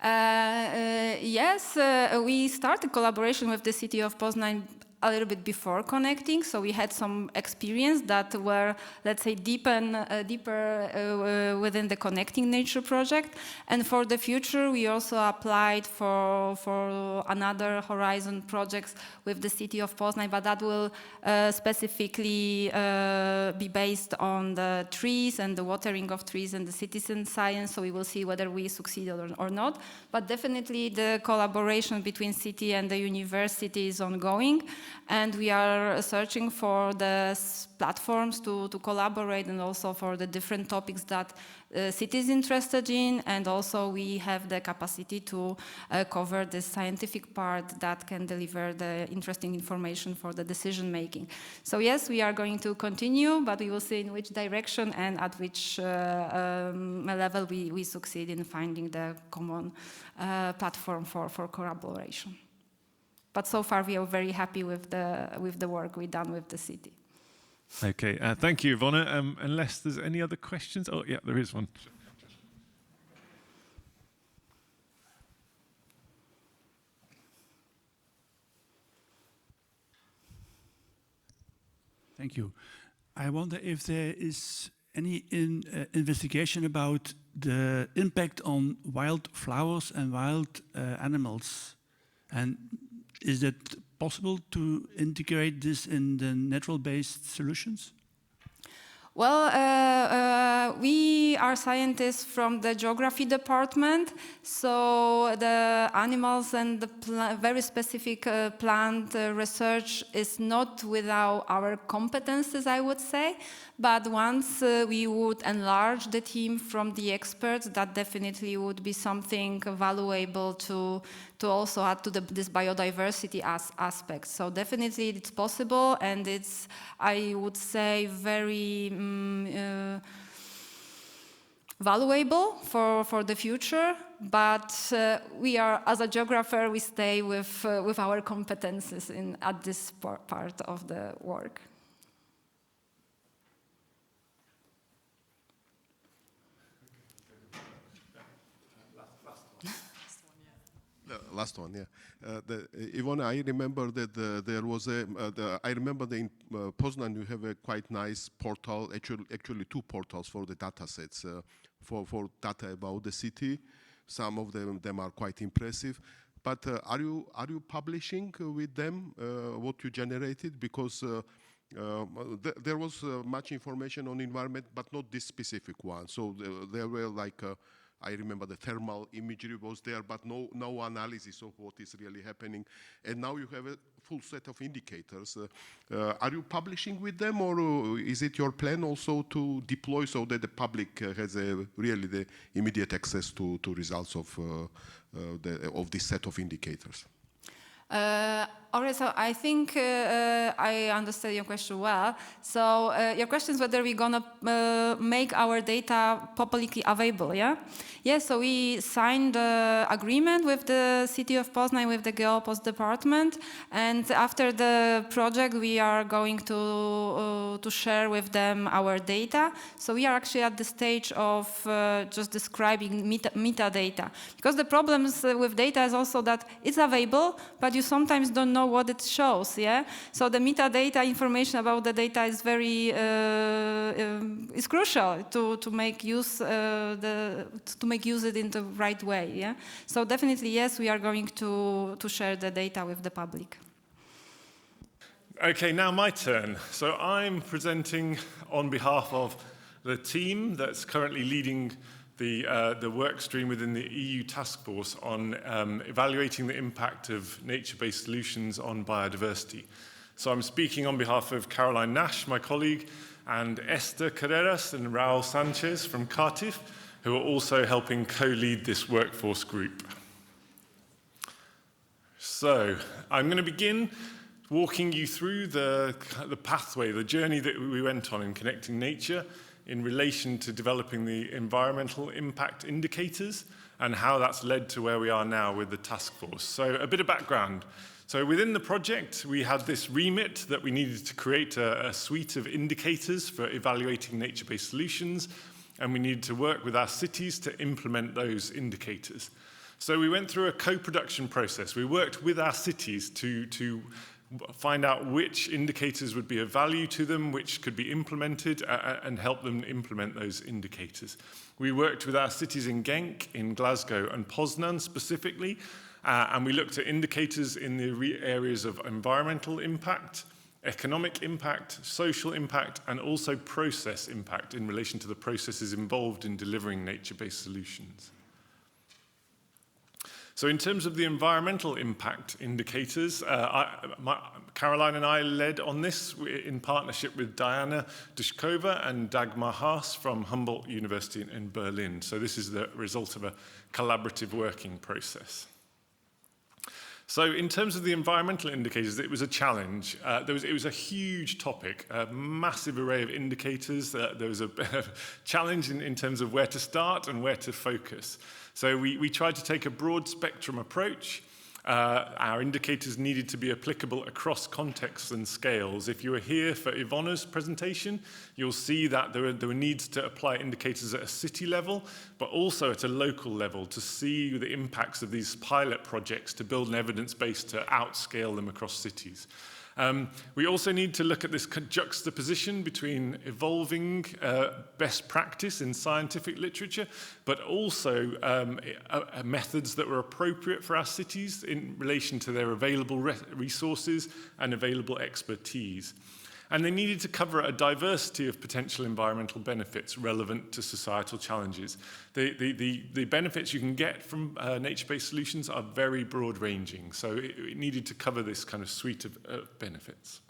Yes, we started collaboration with the city of Poznań a little bit before connecting, so we had some experience that were, let's say, deeper within the Connecting Nature project. And for the future, we also applied for another Horizon projects with the city of Poznań, but that will specifically be based on the trees and the watering of trees and the citizen science, so we will see whether we succeed or not. But definitely the collaboration between city and the university is ongoing. And we are searching for the platforms to collaborate and also for the different topics that cities interested in. And also we have the capacity to cover the scientific part that can deliver the interesting information for the decision making. So yes, we are going to continue, but we will see in which direction and at which level we succeed in finding the common platform for collaboration. But so far, we are very happy with the work we've done with the city. Okay, thank you, Iwona. Unless there's any other questions? Oh, yeah, there is one. Thank you. I wonder if there is any investigation about the impact on wild flowers and wild animals, and is it possible to integrate this in the natural-based solutions? Well, we we are scientists from the geography department, so the animals and the very specific plant research is not without our competences, I would say. But once we would enlarge the team from the experts, that definitely would be something valuable to also add to this biodiversity aspect. So definitely it's possible, and it's, I would say, very valuable for the future. But we are, as a geographer, we stay with our competences at this part of the work. Last one, yeah. Iwona, I remember that there was I remember that in Poznań you have a quite nice portal, actually two portals for the data sets, for data about the city. Some of them are quite impressive. But are you publishing with them what you generated? Because there was much information on environment, but not this specific one. So there were like I remember the thermal imagery was there, but no analysis of what is really happening. And now you have a full set of indicators. Are you publishing with them, or is it your plan also to deploy so that the public has really the immediate access to results of this set of indicators? All right, so I think I understand your question well. So your question is whether we're gonna make our data publicly available, yeah? Yes, so we signed the agreement with the city of Poznań, with the GeoPost department, and after the project we are going to share with them our data. So we are actually at the stage of just describing metadata. Because the problems with data is also that it's available, but you sometimes don't know what it shows, yeah? So the metadata information about the data is very is crucial to make use it in the right way, yeah? So definitely yes, we are going to share the data with the public. Okay, now my turn. So I'm presenting on behalf of the team that's currently leading the work stream within the EU task force on evaluating the impact of nature-based solutions on biodiversity. So I'm speaking on behalf of Caroline Nash, my colleague, and Esther Carreras and Raul Sanchez from Cardiff, who are also helping co-lead this workforce group. So I'm going to begin walking you through the pathway, the journey that we went on in connecting nature in relation to developing the environmental impact indicators and how that's led to where we are now with the task force. So a bit of background. So within the project, we had this remit that we needed to create a suite of indicators for evaluating nature-based solutions, and we needed to work with our cities to implement those indicators. So we went through a co-production process. We worked with our cities to find out which indicators would be of value to them, which could be implemented, and help them implement those indicators. We worked with our cities in Genk, in Glasgow, and Poznań specifically, and we looked at indicators in the areas of environmental impact, economic impact, social impact, and also process impact in relation to the processes involved in delivering nature-based solutions. So in terms of the environmental impact indicators, Caroline and I led on this in partnership with Diana Dushkova and Dagmar Haas from Humboldt University in Berlin. So this is the result of a collaborative working process. So in terms of the environmental indicators, it was a challenge. It was a huge topic, a massive array of indicators. There was a challenge in terms of where to start and where to focus. So we tried to take a broad spectrum approach. Our indicators needed to be applicable across contexts and scales. If you were here for Iwona's presentation, you'll see that there were needs to apply indicators at a city level, but also at a local level to see the impacts of these pilot projects to build an evidence base to outscale them across cities. We also need to look at this juxtaposition between evolving best practice in scientific literature, but also methods that were appropriate for our cities in relation to their available resources and available expertise. And they needed to cover a diversity of potential environmental benefits relevant to societal challenges. The benefits you can get from nature-based solutions are very broad-ranging, so it needed to cover this kind of suite of benefits.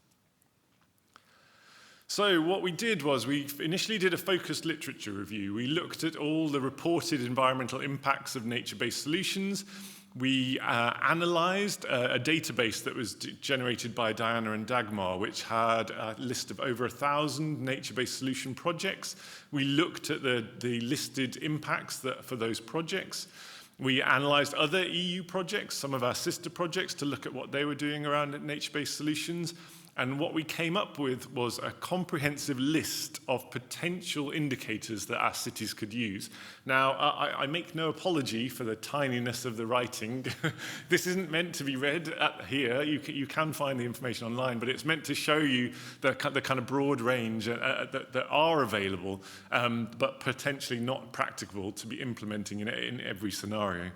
So what we did was we initially did a focused literature review. We looked at all the reported environmental impacts of nature-based solutions. We analysed a database that was generated by Diana and Dagmar, which had a list of over 1,000 nature-based solution projects. We looked at the listed impacts for those projects. We analysed other EU projects, some of our sister projects, to look at what they were doing around nature-based solutions. And what we came up with was a comprehensive list of potential indicators that our cities could use. Now, I make no apology for the tininess of the writing. This isn't meant to be read here. You can find the information online, but it's meant to show you the kind of broad range that are available, but potentially not practicable to be implementing in every scenario.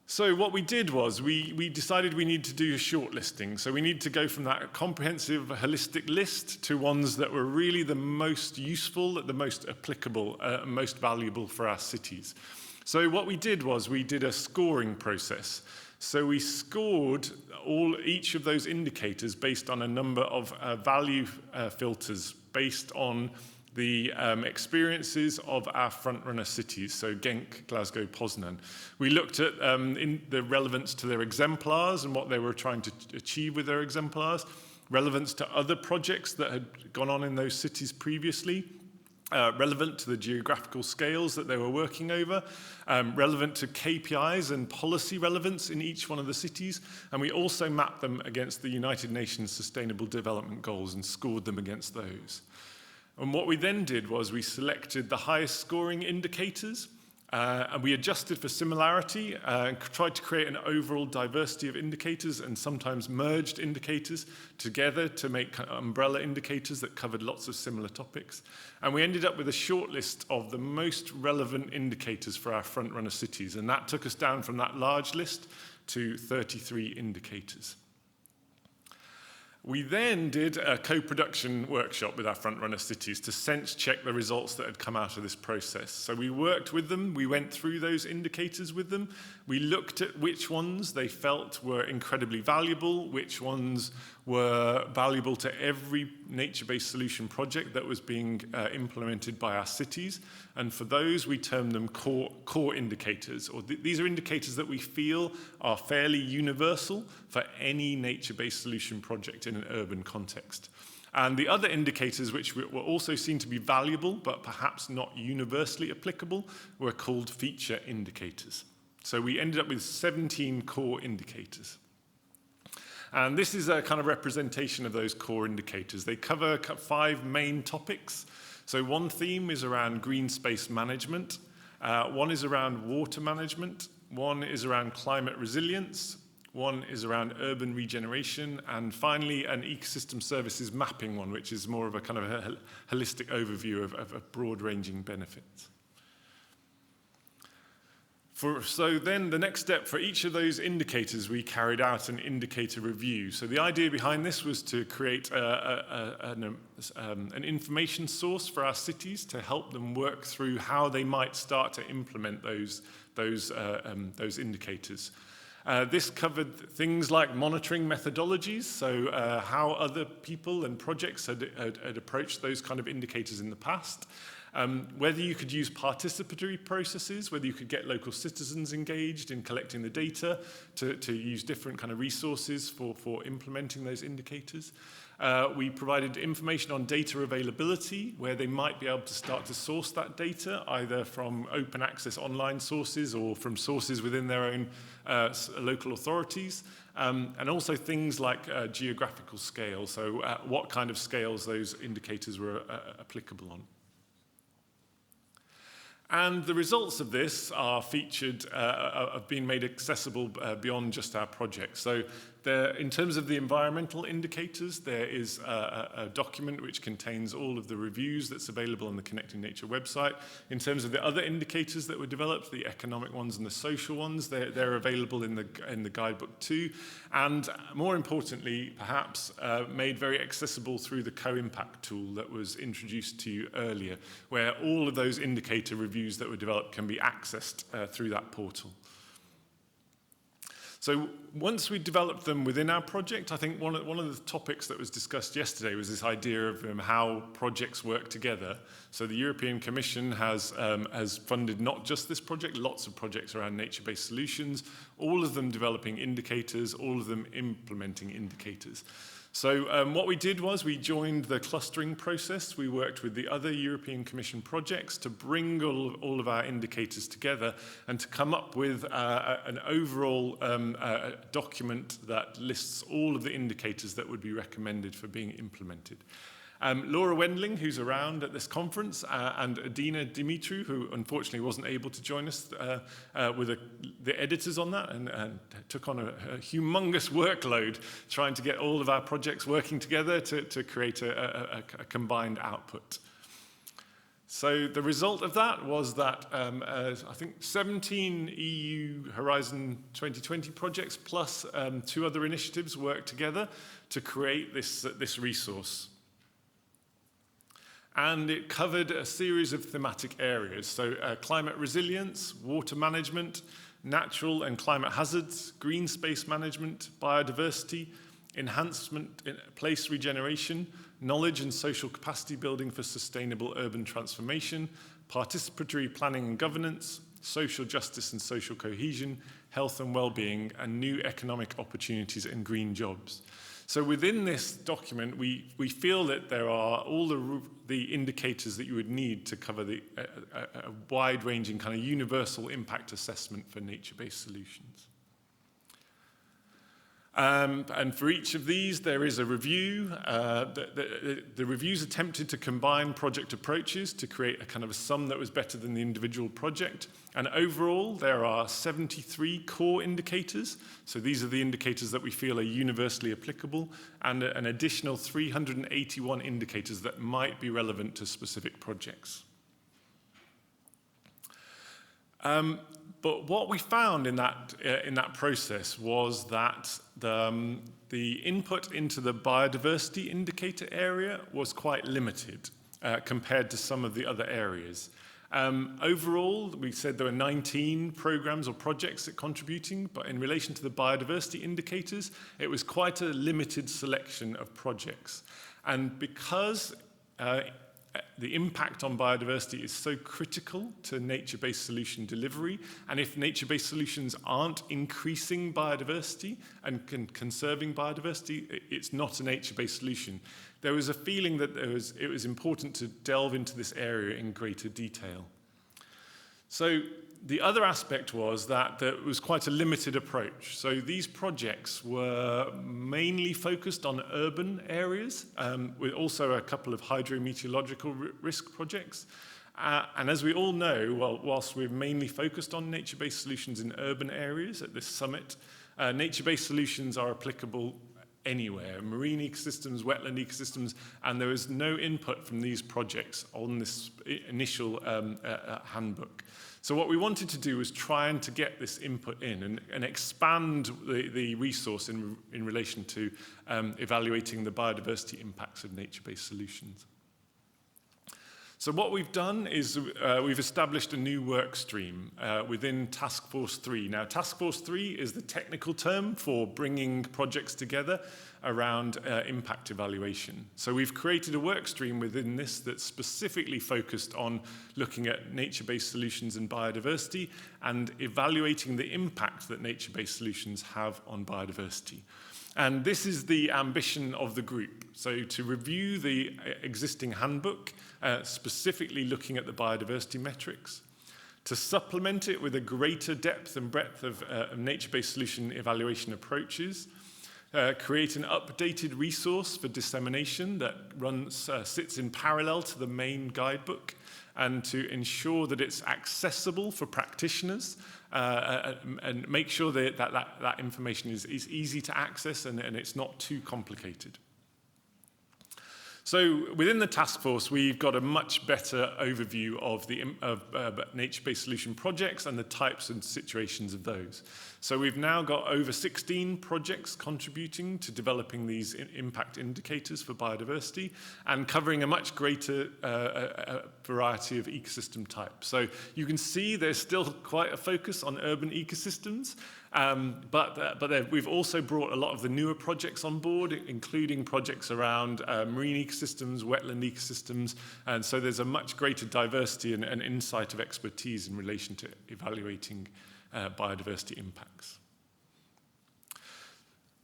So what we did was we decided we need to do a shortlisting. So we need to go from that comprehensive, holistic list to ones that were really the most useful, the most applicable, most valuable for our cities. So what we did was we did a scoring process. So we scored each of those indicators based on a number of value filters based on the experiences of our front-runner cities, so Genk, Glasgow, Poznań. We looked at in the relevance to their exemplars and what they were trying to achieve with their exemplars, relevance to other projects that had gone on in those cities previously, relevant to the geographical scales that they were working over, relevant to KPIs and policy relevance in each one of the cities, and we also mapped them against the United Nations Sustainable Development Goals and scored them against those. And what we then did was we selected the highest scoring indicators, and we adjusted for similarity and tried to create an overall diversity of indicators and sometimes merged indicators together to make umbrella indicators that covered lots of similar topics. And we ended up with a short list of the most relevant indicators for our front-runner cities, and that took us down from that large list to 33 indicators. We then did a co-production workshop with our front-runner cities to sense-check the results that had come out of this process. So we worked with them, we went through those indicators with them, we looked at which ones they felt were incredibly valuable, which ones were valuable to every nature-based solution project that was being implemented by our cities. And for those, we term them core indicators, or these are indicators that we feel are fairly universal for any nature-based solution project in an urban context. And the other indicators, which were also seen to be valuable, but perhaps not universally applicable, were called feature indicators. So we ended up with 17 core indicators. And this is a kind of representation of those core indicators. They cover 5 main topics. So one theme is around green space management, one is around water management, one is around climate resilience, one is around urban regeneration, and finally an ecosystem services mapping one, which is more of a kind of a holistic overview of broad-ranging benefits. So then the next step for each of those indicators, we carried out an indicator review. So the idea behind this was to create an information source for our cities to help them work through how they might start to implement those indicators. This covered things like monitoring methodologies, so how other people and projects had approached those kind of indicators in the past. Whether you could use participatory processes, whether you could get local citizens engaged in collecting the data to use different kind of resources for implementing those indicators. We provided information on data availability, where they might be able to start to source that data, either from open access online sources or from sources within their own local authorities. And also things like geographical scale, so what kind of scales those indicators were applicable on. And the results of this are featured, have been made accessible beyond just our project. So In terms of the environmental indicators, there is a document which contains all of the reviews that's available on the Connecting Nature website. In terms of the other indicators that were developed, the economic ones and the social ones, they're available in the guidebook too. And more importantly, perhaps, made very accessible through the Coimpact tool that was introduced to you earlier, where all of those indicator reviews that were developed can be accessed through that portal. So once we developed them within our project, I think one of the topics that was discussed yesterday was this idea of how projects work together. So the European Commission has funded not just this project, lots of projects around nature-based solutions, all of them developing indicators, all of them implementing indicators. So what we did was we joined the clustering process. We worked with the other European Commission projects to bring all of our indicators together and to come up with an overall document that lists all of the indicators that would be recommended for being implemented. Laura Wendling, who's around at this conference, and Adina Dimitriou, who unfortunately wasn't able to join us, with the editors on that, and took on a humongous workload trying to get all of our projects working together to create a combined output. So the result of that was that I think 17 EU Horizon 2020 projects plus 2 other initiatives worked together to create this resource. And it covered a series of thematic areas. So climate resilience, water management, natural and climate hazards, green space management, biodiversity, enhancement, place regeneration, knowledge and social capacity building for sustainable urban transformation, participatory planning and governance, social justice and social cohesion, health and well-being, and new economic opportunities and green jobs. So within this document, we feel that there are all the indicators that you would need to cover a wide-ranging kind of universal impact assessment for nature-based solutions. And for each of these, there is a review. The reviews attempted to combine project approaches to create a kind of a sum that was better than the individual project. And overall, there are 73 core indicators. So these are the indicators that we feel are universally applicable, and an additional 381 indicators that might be relevant to specific projects. But what we found in that process was that the input into the biodiversity indicator area was quite limited compared to some of the other areas. Overall, we said there were 19 programs or projects that contributing, but in relation to the biodiversity indicators, it was quite a limited selection of projects. And because the impact on biodiversity is so critical to nature-based solution delivery, and if nature-based solutions aren't increasing biodiversity and conserving biodiversity, it's not a nature-based solution. There was a feeling that it was important to delve into this area in greater detail. So the other aspect was that there was quite a limited approach. So these projects were mainly focused on urban areas, with also a couple of hydrometeorological risk projects. And as we all know, whilst we're mainly focused on nature-based solutions in urban areas at this summit, nature-based solutions are applicable anywhere, marine ecosystems, wetland ecosystems, and there was no input from these projects on this initial handbook. So what we wanted to do was try and to get this input in and expand the resource in relation to evaluating the biodiversity impacts of nature-based solutions. So what we've done is we've established a new work stream within Task Force 3. Now, Task Force 3 is the technical term for bringing projects together around impact evaluation. So we've created a work stream within this that's specifically focused on looking at nature-based solutions and biodiversity and evaluating the impact that nature-based solutions have on biodiversity. And this is the ambition of the group. So to review the existing handbook, specifically looking at the biodiversity metrics, to supplement it with a greater depth and breadth of nature-based solution evaluation approaches, create an updated resource for dissemination that sits in parallel to the main guidebook, and to ensure that it's accessible for practitioners and make sure that information is easy to access and it's not too complicated. So within the task force, we've got a much better overview of nature-based solution projects and the types and situations of those. So we've now got over 16 projects contributing to developing these impact indicators for biodiversity and covering a much greater variety of ecosystem types. So you can see there's still quite a focus on urban ecosystems, but we've also brought a lot of the newer projects on board, including projects around marine ecosystems, wetland ecosystems, and so there's a much greater diversity and insight of expertise in relation to evaluating biodiversity impacts.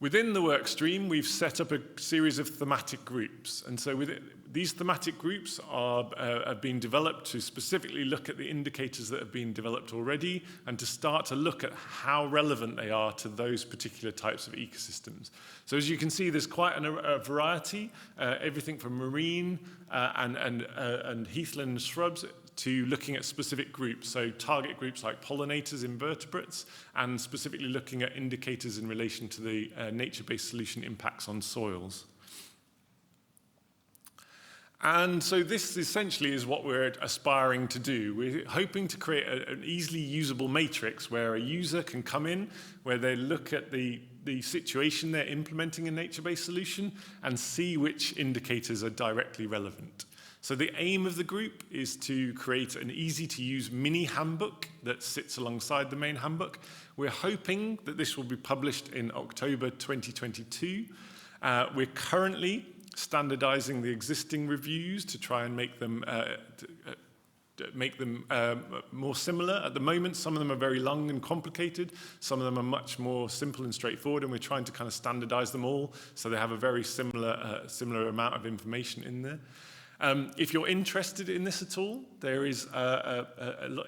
Within the work stream, we've set up a series of thematic groups, and so these thematic groups have been developed to specifically look at the indicators that have been developed already and to start to look at how relevant they are to those particular types of ecosystems. So as you can see, there's quite a variety, everything from marine and heathland shrubs to looking at specific groups, so target groups like pollinators, invertebrates, and specifically looking at indicators in relation to the nature-based solution impacts on soils. And so this essentially is what we're aspiring to do. We're hoping to create an easily usable matrix where a user can come in, where they look at the situation they're implementing a nature-based solution and see which indicators are directly relevant. So the aim of the group is to create an easy-to-use mini handbook that sits alongside the main handbook. We're hoping that this will be published in October 2022. We're currently standardizing the existing reviews to try and make them more similar. At the moment, some of them are very long and complicated. Some of them are much more simple and straightforward, and we're trying to kind of standardize them all so they have a very similar amount of information in there. If you're interested in this at all, there is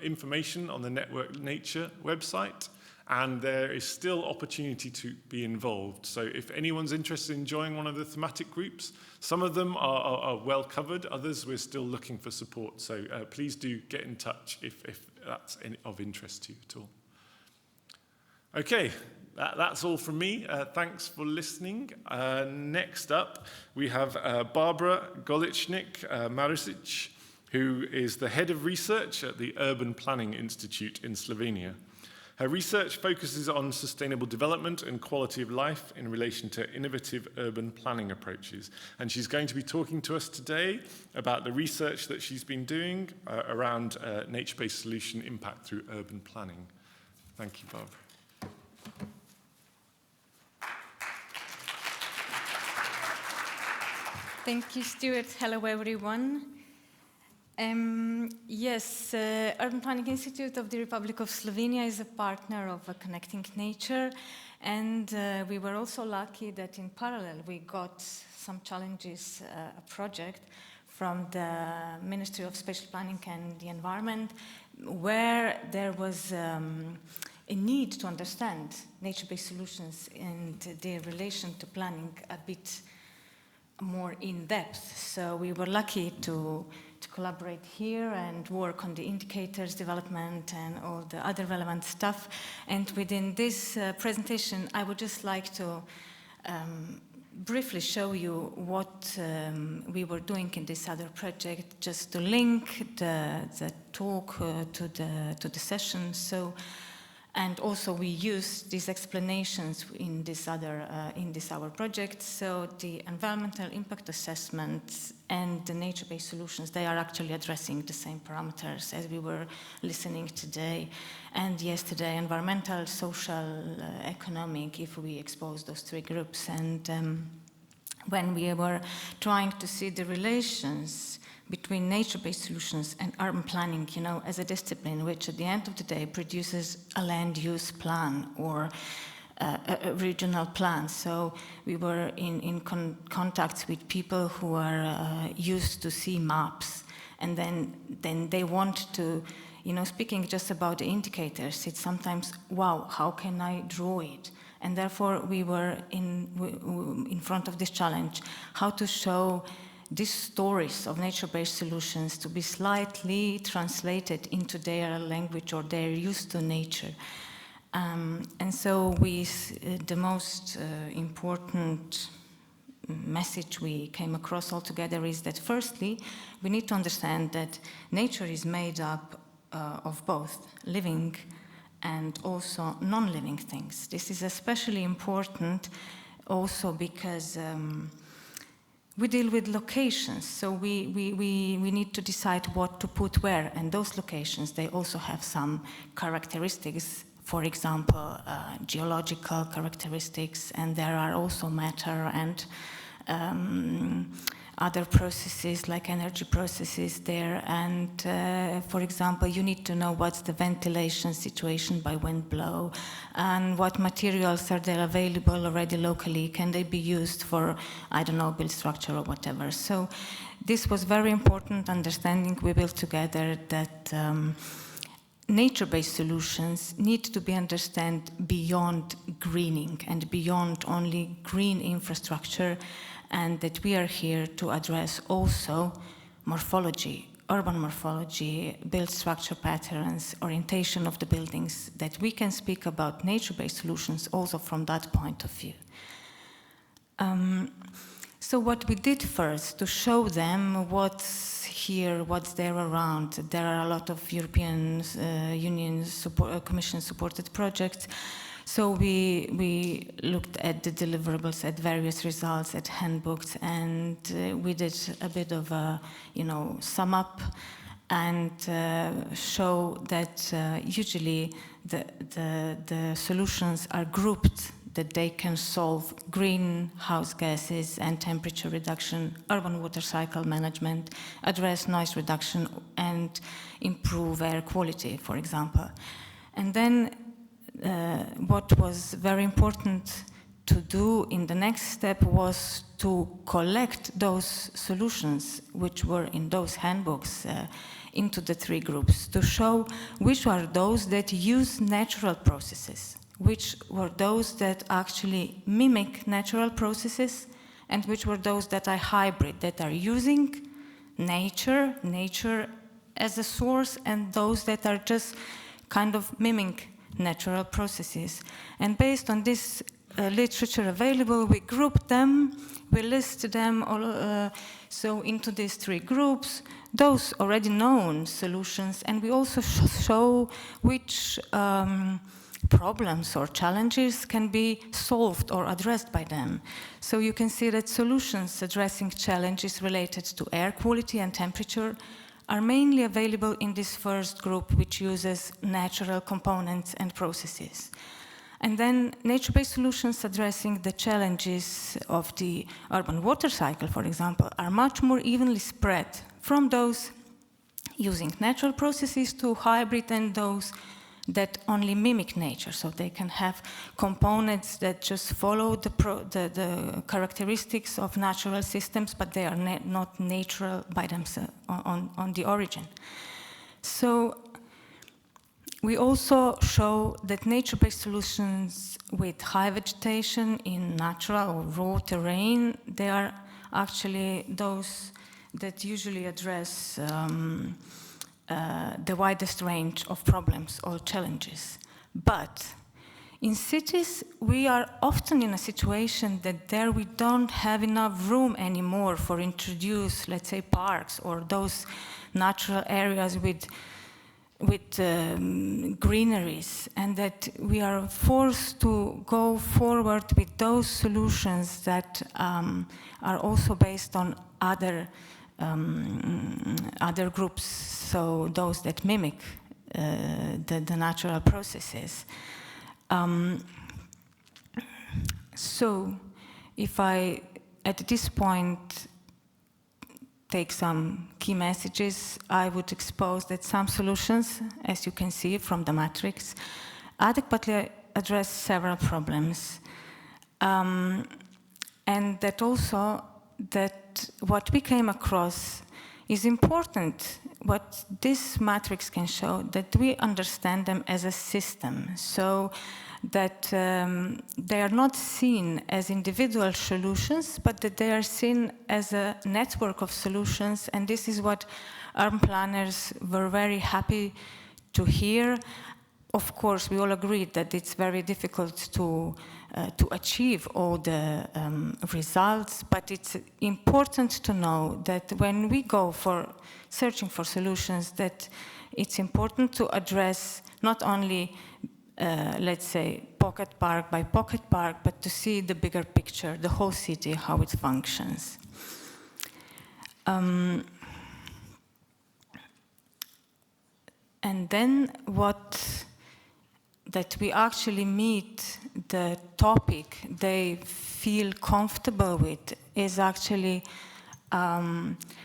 information on the Network Nature website, and there is still opportunity to be involved. So if anyone's interested in joining one of the thematic groups, some of them are well covered, others we're still looking for support. So please do get in touch if that's of interest to you at all. Okay. That's all from me. Thanks for listening. Next up, we have Barbara Goličnik Marušić, who is the head of research at the Urban Planning Institute in Slovenia. Her research focuses on sustainable development and quality of life in relation to innovative urban planning approaches. And she's going to be talking to us today about the research that she's been doing around nature-based solution impact through urban planning. Thank you, Barbara. Thank you, Stuart. Hello, everyone. Yes, Urban Planning Institute of the Republic of Slovenia is a partner of Connecting Nature, and we were also lucky that in parallel we got some challenges, a project from the Ministry of Spatial Planning and the Environment, where there was a need to understand nature-based solutions and their relation to planning a bit more in depth. So we were lucky to collaborate here and work on the indicators development and all the other relevant stuff. And within this presentation, I would just like to briefly show you what we were doing in this other project, just to link the talk to the session. So. And also we use these explanations in this our project. So the environmental impact assessment and the nature-based solutions, they are actually addressing the same parameters as we were listening today and yesterday, environmental, social, economic, if we expose those three groups. And when we were trying to see the relations between nature-based solutions and urban planning, you know, as a discipline which at the end of the day produces a land use plan or a regional plan. So we were in contact with people who are used to see maps, and then they want to, you know, speaking just about the indicators, it's sometimes, wow, how can I draw it? And therefore we were in front of this challenge, how to show these stories of nature-based solutions to be slightly translated into their language or their use to nature. And so the most important message we came across altogether is that firstly, we need to understand that nature is made up of both living and also non-living things. This is especially important also because we deal with locations, so we need to decide what to put where, and those locations, they also have some characteristics, for example, geological characteristics, and there are also matter and other processes like energy processes there, and for example, you need to know what's the ventilation situation by wind blow, and what materials are there available already locally, can they be used for, I don't know, build structure or whatever. So this was very important understanding we built together, that nature-based solutions need to be understood beyond greening and beyond only green infrastructure, and that we are here to address also morphology, urban morphology, build structure patterns, orientation of the buildings, that we can speak about nature-based solutions also from that point of view. So what we did first, to show them what's here, what's there around. There are a lot of European Union Commission-supported projects. So we looked at the deliverables, at various results, at handbooks, and we did a bit of a, sum up and show that usually the solutions are grouped, that they can solve greenhouse gases and temperature reduction, urban water cycle management, address noise reduction, and improve air quality, for example. And then what was very important to do in the next step was to collect those solutions which were in those handbooks into the three groups, to show which are those that use natural processes, which were those that actually mimic natural processes, and which were those that are hybrid, that are using nature as a source, and those that are just kind of mimic natural processes. And based on this literature available, we grouped them, we listed them all, so into these three groups, those already known solutions, and we also show which problems or challenges can be solved or addressed by them. So you can see that solutions addressing challenges related to air quality and temperature are mainly available in this first group, which uses natural components and processes. And then nature-based solutions addressing the challenges of the urban water cycle, for example, are much more evenly spread from those using natural processes to hybrid and those that only mimic nature. So they can have components that just follow the characteristics of natural systems, but they are not natural by themselves on the origin. So we also show that nature-based solutions with high vegetation in natural or raw terrain, they are actually those that usually address the widest range of problems or challenges. But in cities, we are often in a situation that there we don't have enough room anymore for introduce, let's say, parks or those natural areas with greeneries, and that we are forced to go forward with those solutions that are also based on other groups, so those that mimic the natural processes. So if I, at this point, take some key messages, I would expose that some solutions, as you can see from the matrix, adequately address several problems. And that also, that what we came across is important what this matrix can show, that we understand them as a system, so that they are not seen as individual solutions, but that they are seen as a network of solutions, and this is what urban planners were very happy to hear. Of course, we all agreed that it's very difficult to achieve all the results, but it's important to know that when we go for searching for solutions, that it's important to address not only, let's say, pocket park by pocket park, but to see the bigger picture, the whole city, how it functions. And then that we actually meet the topic they feel comfortable with is actually,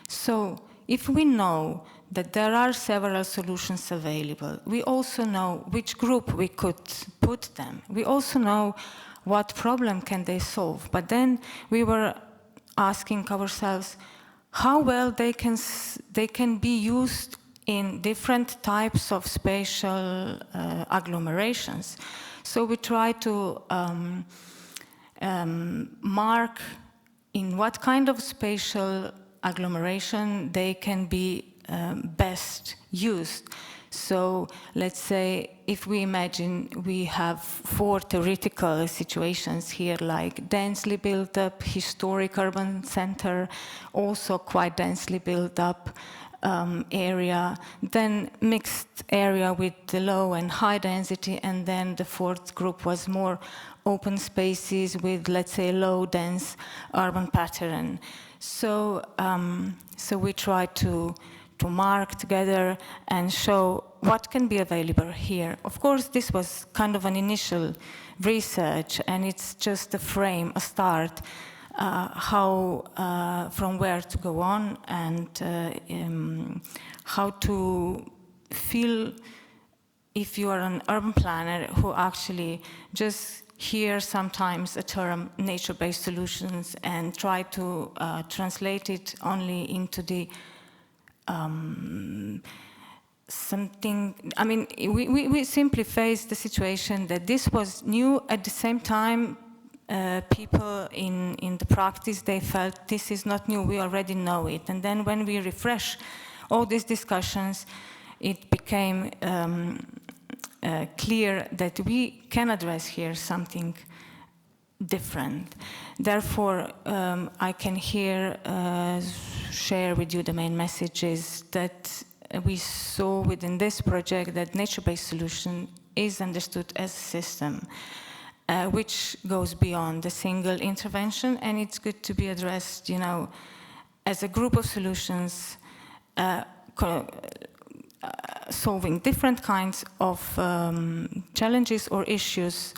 so if we know that there are several solutions available, we also know which group we could put them. We also know what problem can they solve. But then we were asking ourselves how well they can be used in different types of spatial agglomerations. So we try to mark in what kind of spatial agglomeration they can be best used. So let's say if we imagine we have 4 theoretical situations here, like densely built up historic urban center, also quite densely built up area, then mixed area with the low and high density, and then the 4th group was more open spaces with, let's say, low dense urban pattern. So, so we try to mark together and show what can be available here. Of course, this was kind of an initial research, and it's just a frame, a start, from where to go on, and how to feel if you are an urban planner who actually just hear sometimes a term nature-based solutions and try to translate it only into the something. I mean, we simply faced the situation that this was new. At the same time, people in the practice, they felt this is not new, we already know it. And then when we refresh all these discussions, it became clear that we can address here something different. Therefore, I can here share with you the main messages that we saw within this project, that nature-based solution is understood as a system, which goes beyond the single intervention, and it's good to be addressed, you know, as a group of solutions, solving different kinds of challenges or issues,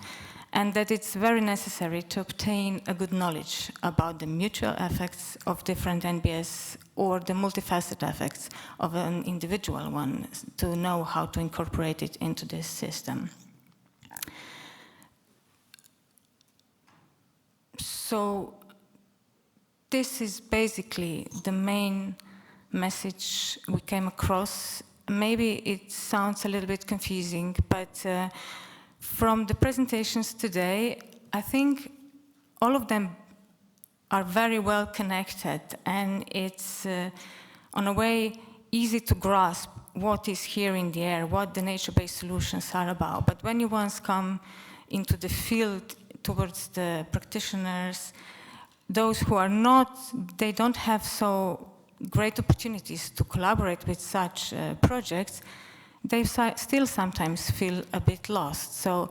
and that it's very necessary to obtain a good knowledge about the mutual effects of different NBS or the multifaceted effects of an individual one, to know how to incorporate it into this system. So this is basically the main message we came across. Maybe it sounds a little bit confusing, but from the presentations today, I think all of them are very well connected, and it's on a way easy to grasp what is here in the air, what the nature-based solutions are about. But when you once come into the field towards the practitioners, those who are not, they don't have so great opportunities to collaborate with such projects, they still sometimes feel a bit lost. So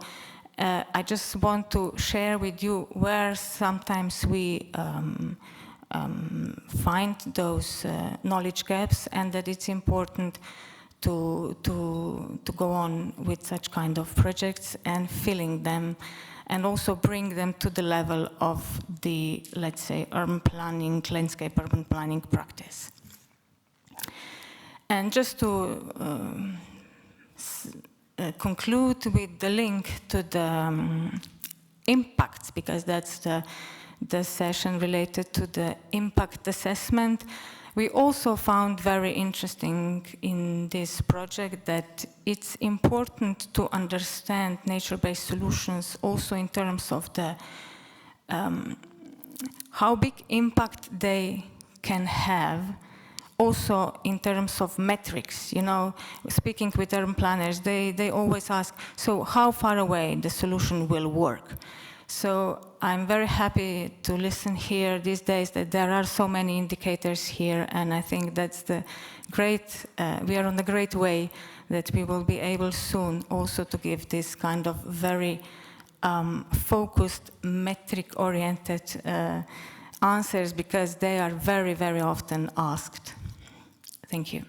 I just want to share with you where sometimes we find those knowledge gaps, and that it's important to go on with such kind of projects and filling them, and also bring them to the level of the, let's say, urban planning, landscape urban planning practice. And just to conclude with the link to the impacts, because that's the session related to the impact assessment. We also found very interesting in this project that it's important to understand nature-based solutions also in terms of the how big impact they can have, also in terms of metrics. You know, speaking with urban planners, they always ask, so how far away the solution will work? So I'm very happy to listen here these days that there are so many indicators here, and I think that's the great, we are on a great way that we will be able soon also to give this kind of very focused, metric-oriented answers, because they are very, very often asked. Thank you.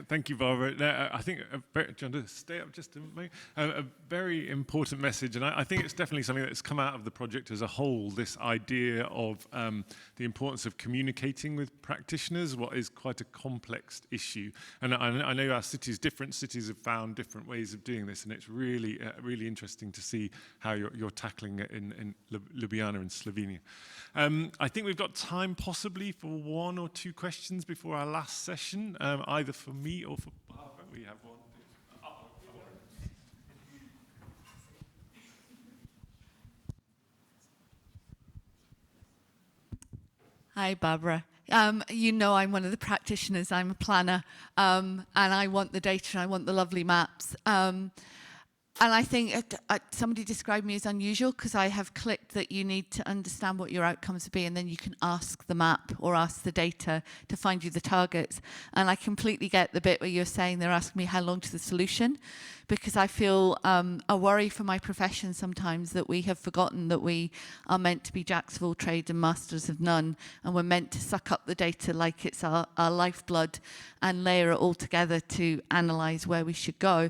Thank you, Barbara. I think, do you want to stay up just a moment? A very important message, and I think it's definitely something that's come out of the project as a whole, this idea of the importance of communicating with practitioners, what is quite a complex issue. And I know our cities, different cities have found different ways of doing this, and it's really, really interesting to see how you're tackling it in Ljubljana and Slovenia. I think we've got time possibly for 1 or 2 questions before our last session. Either for me or for Barbara. We have one. Hi, Barbara. You know I'm one of the practitioners. I'm a planner, and I want the data, and I want the lovely maps. And I think somebody described me as unusual because I have clicked that you need to understand what your outcomes will be, and then you can ask the map or ask the data to find you the targets. And I completely get the bit where you're saying they're asking me how long to the solution, because I feel a worry for my profession sometimes that we have forgotten that we are meant to be jacks of all trades and masters of none, and we're meant to suck up the data like it's our lifeblood and layer it all together to analyse where we should go.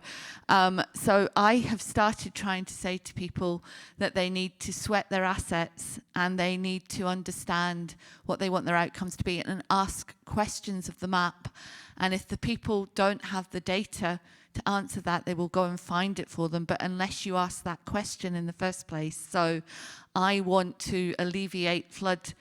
So I have started trying to say to people that they need to sweat their assets and they need to understand what they want their outcomes to be and ask questions of the map. And if the people don't have the data to answer that, they will go and find it for them. But unless you ask that question in the first place, so I want to alleviate flooding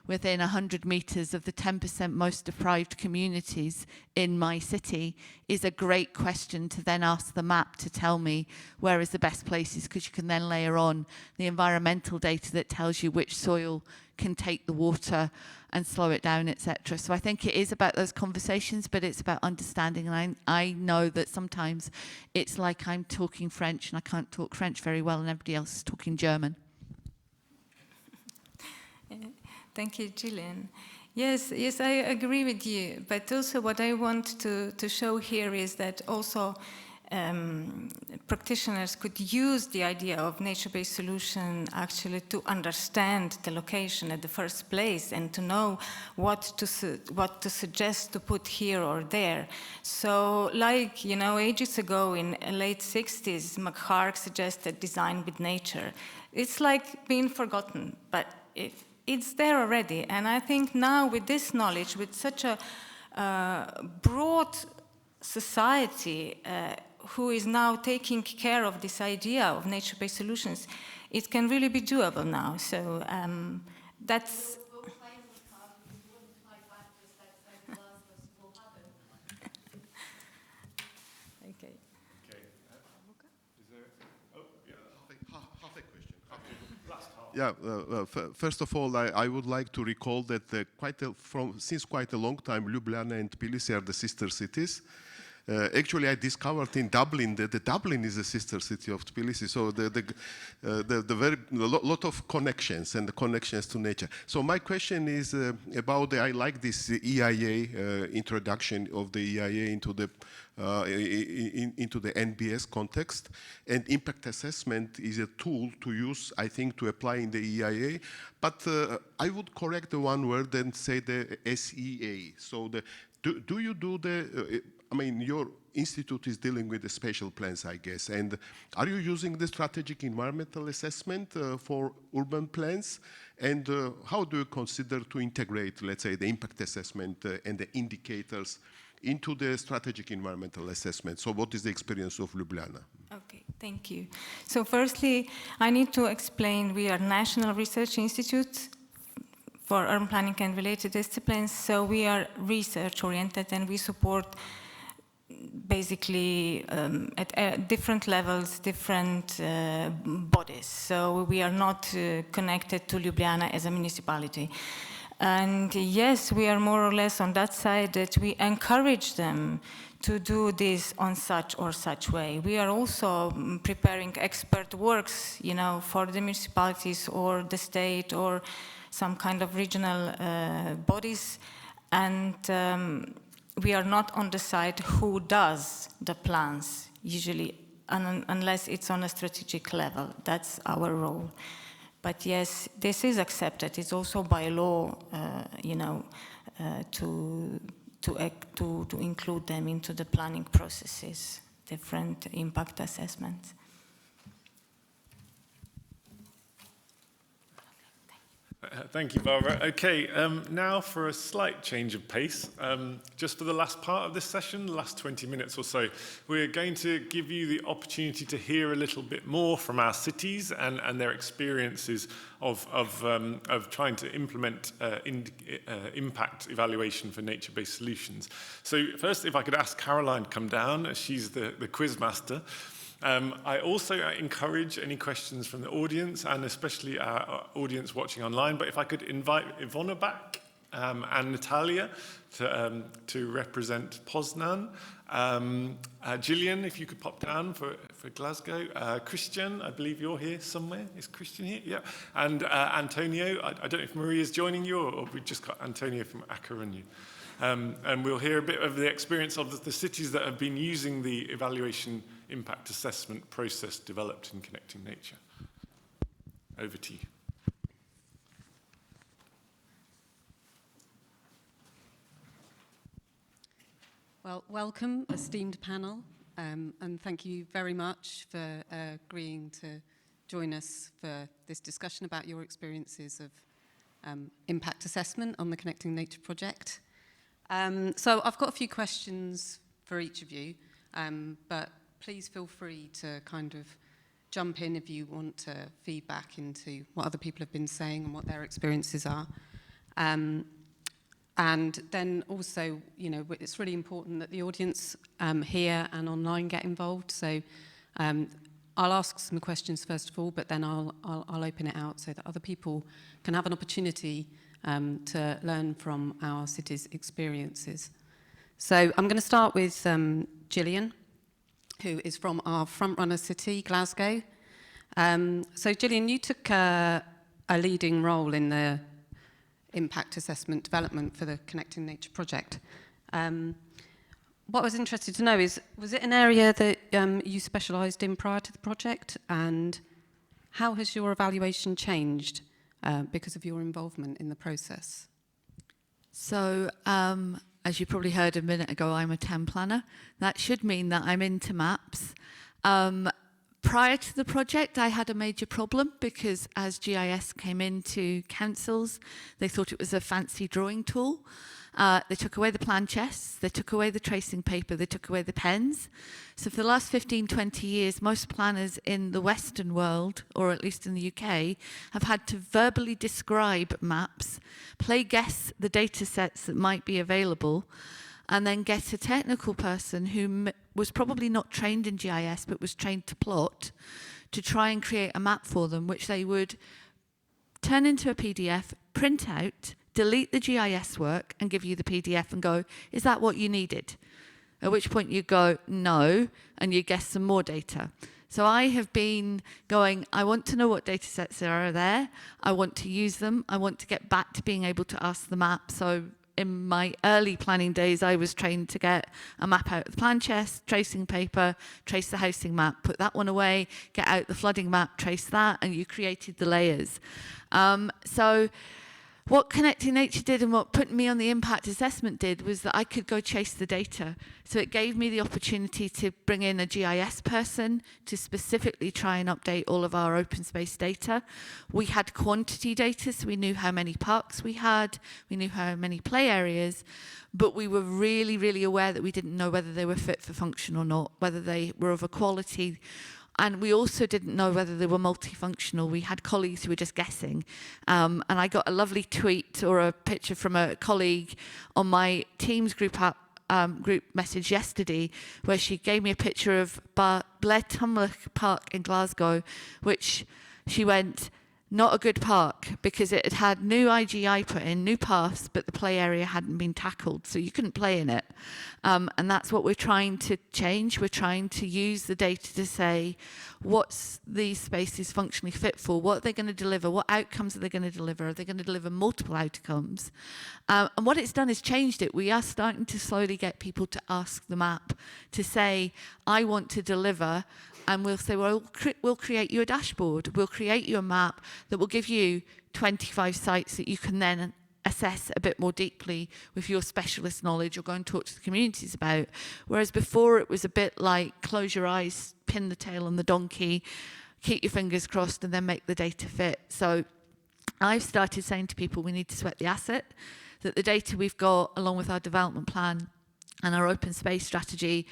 within 100 metres of the 10% most deprived communities in my city, is a great question to then ask the map to tell me where is the best places, because you can then layer on the environmental data that tells you which soil can take the water and slow it down, etc. So I think it is about those conversations, but it's about understanding. And I know that sometimes it's like I'm talking French and I can't talk French very well and everybody else is talking German. Thank you, Gillian. Yes, I agree with you. But also what I want to show here is that also practitioners could use the idea of nature-based solution actually to understand the location at the first place and to know what to suggest to put here or there. So like, you know, ages ago in late 60s, McHarg suggested design with nature. It's like being forgotten, but it's there already. And I think now with this knowledge, with such a broad society who is now taking care of this idea of nature-based solutions, it can really be doable now. So that's... Okay. Yeah, first of all, I would like to recall that since quite a long time, Ljubljana and Tbilisi are the sister cities. Actually, I discovered in Dublin that Dublin is a sister city of Tbilisi, so the very lot of connections and the connections to nature. So my question is about I like this EIA introduction of the EIA into the NBS context, and impact assessment is a tool to use, I think, to apply in the EIA. But I would correct the one word and say the SEA. So do you do the? I mean, your institute is dealing with the spatial plans, I guess. And are you using the strategic environmental assessment for urban plans? And how do you consider to integrate, let's say, the impact assessment and the indicators into the strategic environmental assessment? So what is the experience of Ljubljana? Okay. Thank you. So firstly, I need to explain we are National Research Institute for Urban Planning and Related Disciplines. So we are research-oriented and we support basically at different levels, different bodies. So we are not connected to Ljubljana as a municipality. And yes, we are more or less on that side that we encourage them to do this on such or such way. We are also preparing expert works, you know, for the municipalities or the state or some kind of regional bodies. And we are not on the side who does the plans, usually, unless it's on a strategic level. That's our role. But yes, this is accepted. It's also by law, you know, to include them into the planning processes, different impact assessments. Thank you, Barbara. Okay, now for a slight change of pace. Just for the last part of this session, the last 20 minutes or so, we're going to give you the opportunity to hear a little bit more from our cities and their experiences of trying to implement impact evaluation for nature-based solutions. So first, if I could ask Caroline to come down, as she's the quiz master. I also encourage any questions from the audience and especially our audience watching online, but if I could invite Iwona back and Natalia to represent Poznań. Gillian, if you could pop down for Glasgow. Christian, I believe you're here somewhere. Is Christian here? Yeah. And Antonio, I don't know if Maria is joining you or we've just got Antonio from A Coruña. And we'll hear a bit of the experience of the cities that have been using the evaluation impact assessment process developed in Connecting Nature. Over to you. Well, welcome, esteemed panel, and thank you very much for agreeing to join us for this discussion about your experiences of impact assessment on the Connecting Nature project. So I've got a few questions for each of you, but please feel free to kind of jump in if you want to feedback into what other people have been saying and what their experiences are. And then also, you know, it's really important that the audience here and online get involved. So I'll ask some questions first of all, but then I'll open it out so that other people can have an opportunity to learn from our city's experiences. So I'm going to start with Gillian, who is from our frontrunner city, Glasgow. So Gillian, you took a leading role in the impact assessment development for the Connecting Nature project. What I was interested to know is, was it an area that you specialised in prior to the project, and how has your evaluation changed because of your involvement in the process? So, as you probably heard a minute ago, I'm a town planner. That should mean that I'm into maps. Prior to the project, I had a major problem because as GIS came into councils, they thought it was a fancy drawing tool. They took away the plan chests, they took away the tracing paper, they took away the pens. So for the last 15, 20 years, most planners in the Western world, or at least in the UK, have had to verbally describe maps, play guess the data sets that might be available, and then get a technical person who was probably not trained in GIS, but was trained to plot, to try and create a map for them, which they would turn into a PDF, print out, delete the GIS work and give you the PDF and go, is that what you needed? At which point you go, no, and you guess some more data. So I have been going, I want to know what data sets are there. I want to use them. I want to get back to being able to ask the map. So in my early planning days, I was trained to get a map out of the plan chest, tracing paper, trace the housing map, put that one away, get out the flooding map, trace that, and you created the layers. So what Connecting Nature did and what put me on the impact assessment did was that I could go chase the data. So it gave me the opportunity to bring in a GIS person to specifically try and update all of our open space data. We had quantity data, so we knew how many parks we had, we knew how many play areas, but we were really, really aware that we didn't know whether they were fit for function or not, whether they were of a quality. And we also didn't know whether they were multifunctional. We had colleagues who were just guessing. And I got a lovely tweet or a picture from a colleague on my Teams group message yesterday, where she gave me a picture of Blair Tumlock Park in Glasgow, which she went, not a good park, because it had had new IGI put in, new paths, but the play area hadn't been tackled, so you couldn't play in it. And that's what we're trying to change. We're trying to use the data to say, what's these spaces functionally fit for? What are they going to deliver? What outcomes are they going to deliver? Are they going to deliver multiple outcomes? And what it's done is changed it. We are starting to slowly get people to ask the map, to say, I want to deliver. And we'll say, well, we'll create you a dashboard. We'll create you a map that will give you 25 sites that you can then assess a bit more deeply with your specialist knowledge or go and talk to the communities about. Whereas before it was a bit like close your eyes, pin the tail on the donkey, keep your fingers crossed and then make the data fit. So I've started saying to people we need to sweat the asset, that the data we've got along with our development plan and our open space strategy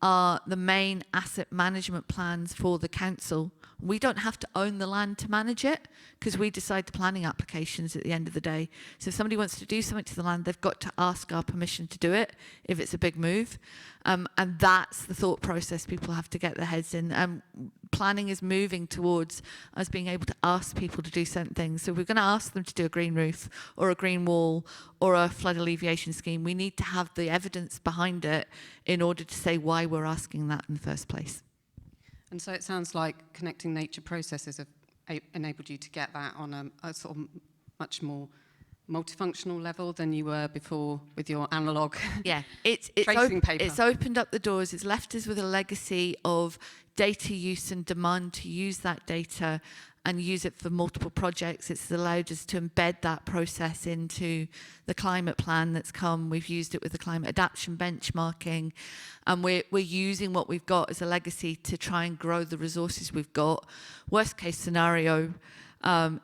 are the main asset management plans for the council. We don't have to own the land to manage it because we decide the planning applications at the end of the day. So if somebody wants to do something to the land, they've got to ask our permission to do it if it's a big move. And that's the thought process people have to get their heads in. Planning is moving towards us being able to ask people to do certain things. So if we're going to ask them to do a green roof or a green wall or a flood alleviation scheme, we need to have the evidence behind it in order to say why we're asking that in the first place. And so it sounds like connecting nature processes have enabled you to get that on a sort of much more multifunctional level than you were before with your analogue tracing paper. It's opened up the doors. It's left us with a legacy of data use and demand to use that data and use it for multiple projects. It's allowed us to embed that process into the climate plan that's come. We've used it with the climate adaptation benchmarking, and we're using what we've got as a legacy to try and grow the resources we've got. Worst case scenario,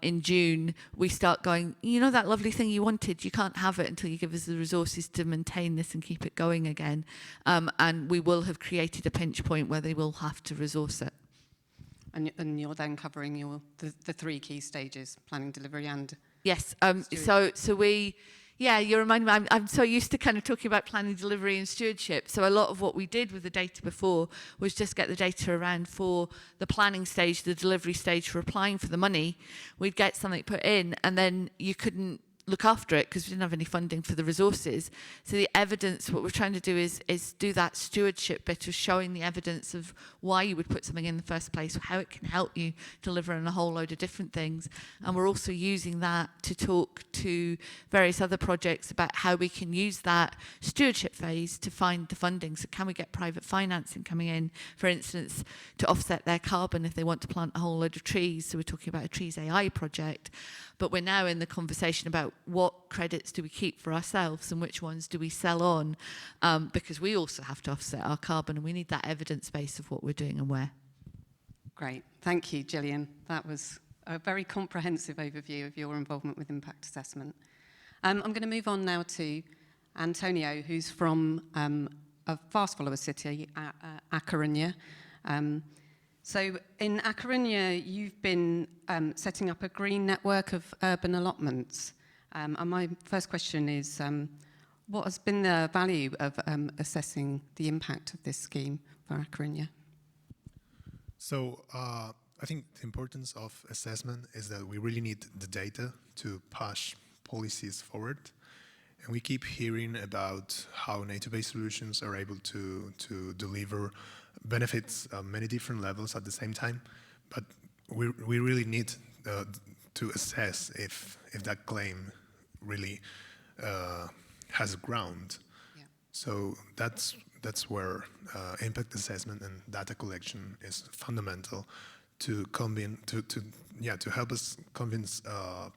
in June, we start going, you know that lovely thing you wanted, you can't have it until you give us the resources to maintain this and keep it going again. And we will have created a pinch point where they will have to resource it. And you're then covering the three key stages, planning, delivery and... Yes, so we... Yeah, you remind me, I'm so used to kind of talking about planning, delivery and stewardship. So a lot of what we did with the data before was just get the data around for the planning stage, the delivery stage for applying for the money. We'd get something put in and then you couldn't look after it because we didn't have any funding for the resources. So the evidence, what we're trying to do is do that stewardship bit of showing the evidence of why you would put something in the first place, how it can help you deliver on a whole load of different things. And we're also using that to talk to various other projects about how we can use that stewardship phase to find the funding. So can we get private financing coming in, for instance, to offset their carbon if they want to plant a whole load of trees? So we're talking about a Trees AI project. But we're now in the conversation about what credits do we keep for ourselves and which ones do we sell on, because we also have to offset our carbon and we need that evidence base of what we're doing and where. Great. Thank you, Gillian. That was a very comprehensive overview of your involvement with impact assessment. I'm going to move on now to Antonio, who's from a fast follower city, A Coruña. So in A Coruña, you've been setting up a green network of urban allotments. And my first question is, what has been the value of assessing the impact of this scheme for A Coruña? So I think the importance of assessment is that we really need the data to push policies forward. And we keep hearing about how nature-based solutions are able to deliver benefits on many different levels at the same time, but we really need to assess if that claim really has ground. Yeah. So that's where impact assessment and data collection is fundamental to help us convince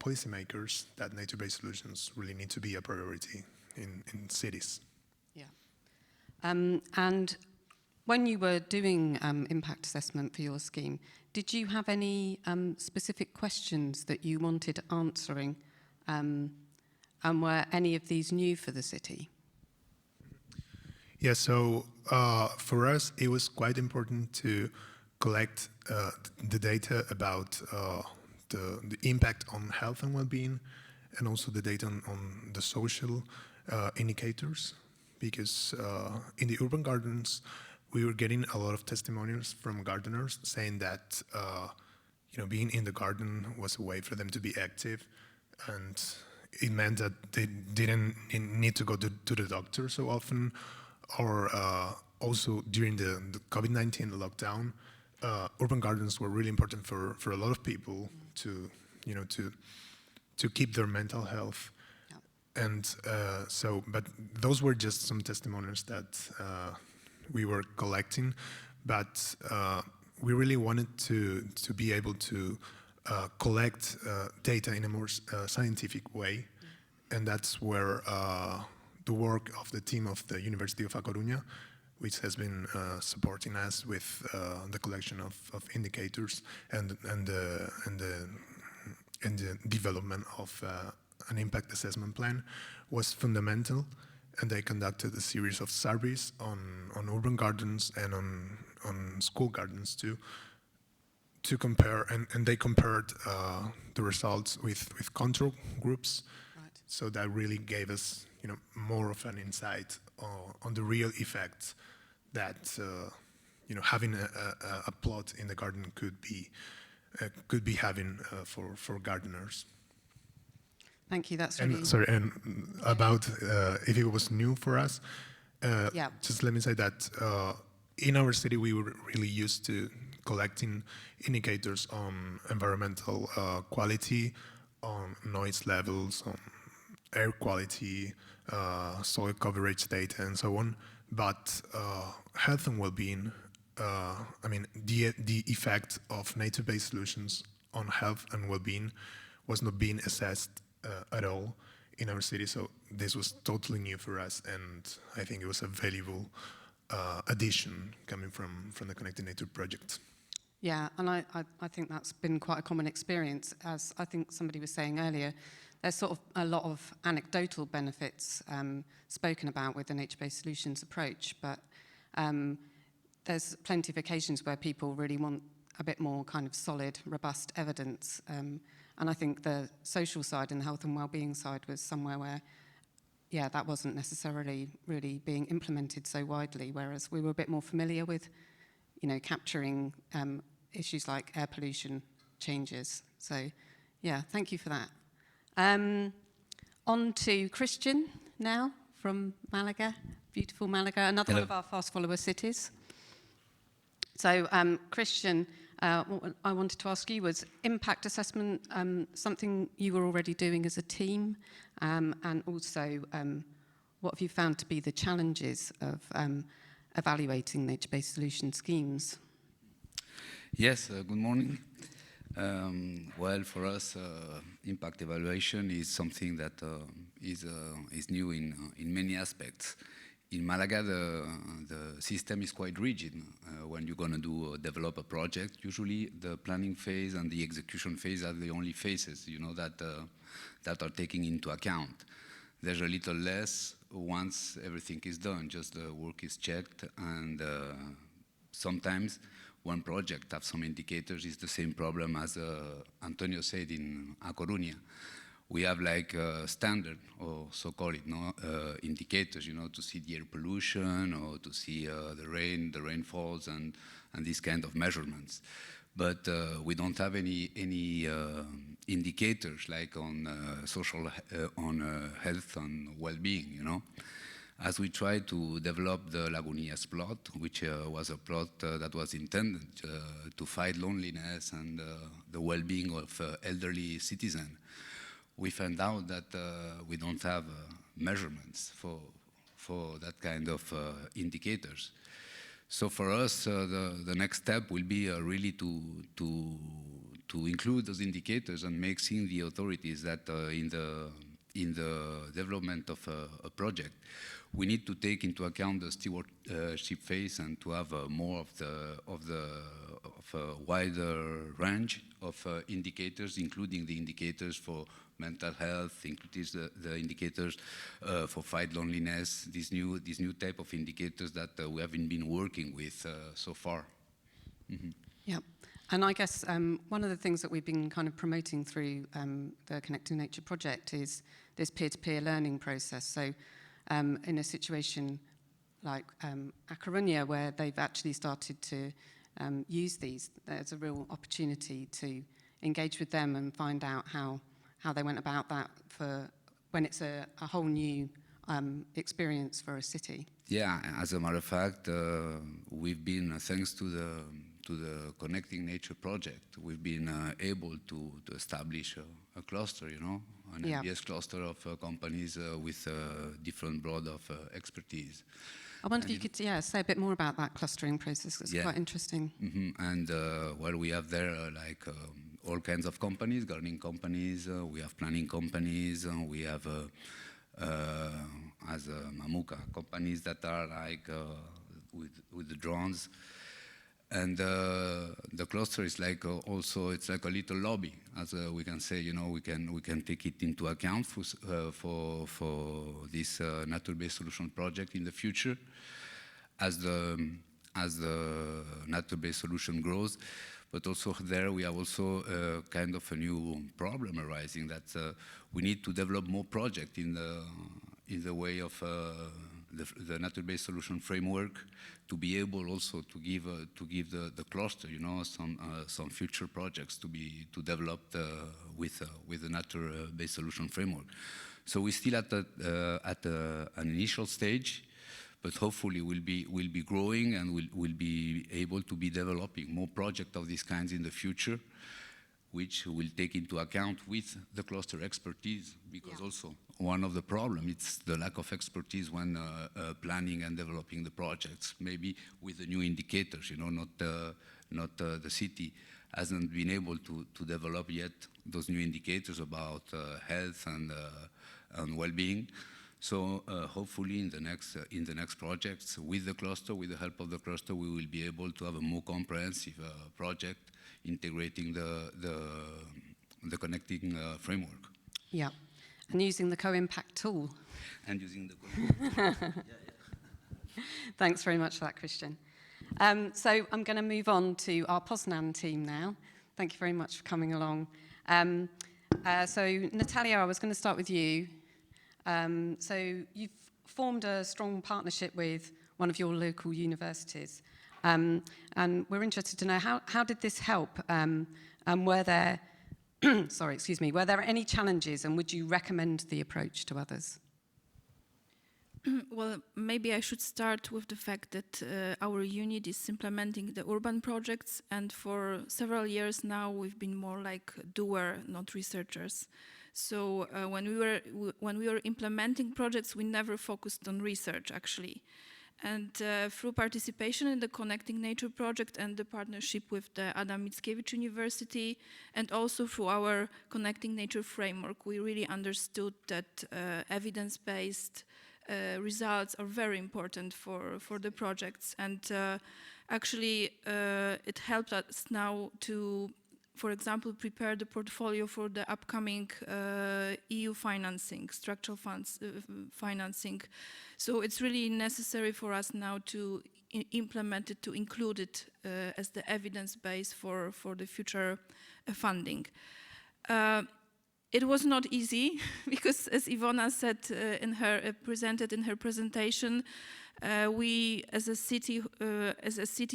policymakers that nature-based solutions really need to be a priority in cities. Yeah, and when you were doing impact assessment for your scheme, did you have any specific questions that you wanted answering, and were any of these new for the city? Yeah, so for us, it was quite important to collect the data about the impact on health and well-being, and also the data on the social indicators, because in the urban gardens, we were getting a lot of testimonials from gardeners saying that being in the garden was a way for them to be active, and it meant that they didn't need to go to the doctor so often, or also during the COVID-19 lockdown, urban gardens were really important for a lot of people to keep their mental health. Yeah. And but those were just some testimonials that we were collecting, but we really wanted to be able to collect data in a more scientific way, and that's where the work of the team of the University of A Coruña, which has been supporting us with the collection of indicators and the development of an impact assessment plan, was fundamental. And they conducted a series of surveys on urban gardens and on school gardens too, to compare, and they compared the results with control groups. Right. So that really gave us more of an insight on the real effects that having a plot in the garden could be having for gardeners. Thank you. That's really... And about if it was new for us, yeah. Just let me say that in our city we were really used to collecting indicators on environmental quality, on noise levels, on air quality, soil coverage data, and so on. But health and well-being, the effect of nature-based solutions on health and well-being was not being assessed at all in our city. So this was totally new for us, and I think it was a valuable addition coming from the Connected Nature project. Yeah, and I think that's been quite a common experience. As I think somebody was saying earlier, there's sort of a lot of anecdotal benefits spoken about with the nature-based solutions approach, but there's plenty of occasions where people really want a bit more kind of solid, robust evidence. And I think the social side and the health and well-being side was somewhere where, yeah, that wasn't necessarily really being implemented so widely, whereas we were a bit more familiar with, capturing issues like air pollution changes. So, yeah, thank you for that. On to Christian now from Malaga, beautiful Malaga, another one of our fast follower cities. So, Christian, what I wanted to ask you was impact assessment, something you were already doing as a team, and also what have you found to be the challenges of evaluating nature-based solution schemes? Yes, good morning. Well, for us, impact evaluation is something that is new in many aspects. In Malaga, the system is quite rigid. When you're going to develop a project, usually the planning phase and the execution phase are the only phases, that are taken into account. There's a little less once everything is done, just the work is checked, and sometimes one project has some indicators. Is the same problem as Antonio said in A Coruña. We have like standard, or so-called indicators, to see the air pollution or to see the rainfalls and these kind of measurements. But we don't have any indicators like on social, on health and well-being, As we try to develop the Lagunillas plot, which was a plot that was intended to fight loneliness and the well-being of elderly citizens, we found out that we don't have measurements for that kind of indicators. So for us, the next step will be really to include those indicators and make seeing the authorities that in the development of a project, we need to take into account the stewardship phase and to have more of a wider range of indicators, including the indicators for mental health, includes the indicators for fight loneliness, these new type of indicators that we haven't been working with so far. Mm-hmm. Yeah. And I guess one of the things that we've been kind of promoting through the Connecting Nature project is this peer-to-peer learning process. So in a situation like A Coruña, where they've actually started to use these, there's a real opportunity to engage with them and find out how they went about that for when it's a whole new experience for a city. Yeah, as a matter of fact, we've been, thanks to the Connecting Nature project, we've been able to establish a cluster, you know, an MBS cluster of companies with different broad of expertise. I wonder if you could say a bit more about that clustering process. It's quite interesting. Mm-hmm. And well, we have there like all kinds of companies, gardening companies, we have planning companies, we have as Mamuka companies that are like with the drones. And the cluster is like also, it's like a little lobby, as we can say, you know, we can take it into account for this nature-based solution project in the future, as the nature-based solution grows. But also there we have also kind of a new problem arising that we need to develop more projects in the way of the nature-based solution framework, to be able also to give the cluster, you know, some future projects to develop with the nature-based solution framework. So we're still at an initial stage, but hopefully we'll be growing and we'll be able to be developing more projects of these kinds in the future, which will take into account with the cluster expertise, because also one of the problems is the lack of expertise when planning and developing the projects, maybe with the new indicators, you know, not the city hasn't been able to develop yet those new indicators about health and well-being. So hopefully in the next projects with the cluster, with the help of the cluster, we will be able to have a more comprehensive project integrating the connecting framework. Yeah, and using the Coimpact tool. And using the Coimpact tool. Thanks very much for that, Christian. So I'm going to move on to our Poznań team now. Thank you very much for coming along. So Natalia, I was going to start with you. So you've formed a strong partnership with one of your local universities. And we're interested to know how did this help? And were there, were there any challenges, and would you recommend the approach to others? Well, maybe I should start with the fact that our unit is implementing the urban projects, and for several years now we've been more like doer, not researchers. So when we were implementing projects, we never focused on research actually. And through participation in the Connecting Nature project and the partnership with the Mickiewicz University, and also through our Connecting Nature framework, we really understood that evidence-based results are very important for the projects. And actually, it helped us now to, for example, prepare the portfolio for the upcoming EU financing, structural funds financing. So it's really necessary for us now to implement it, to include it as the evidence base for the future funding. It was not easy because, as Iwona said presented in her presentation, we as a city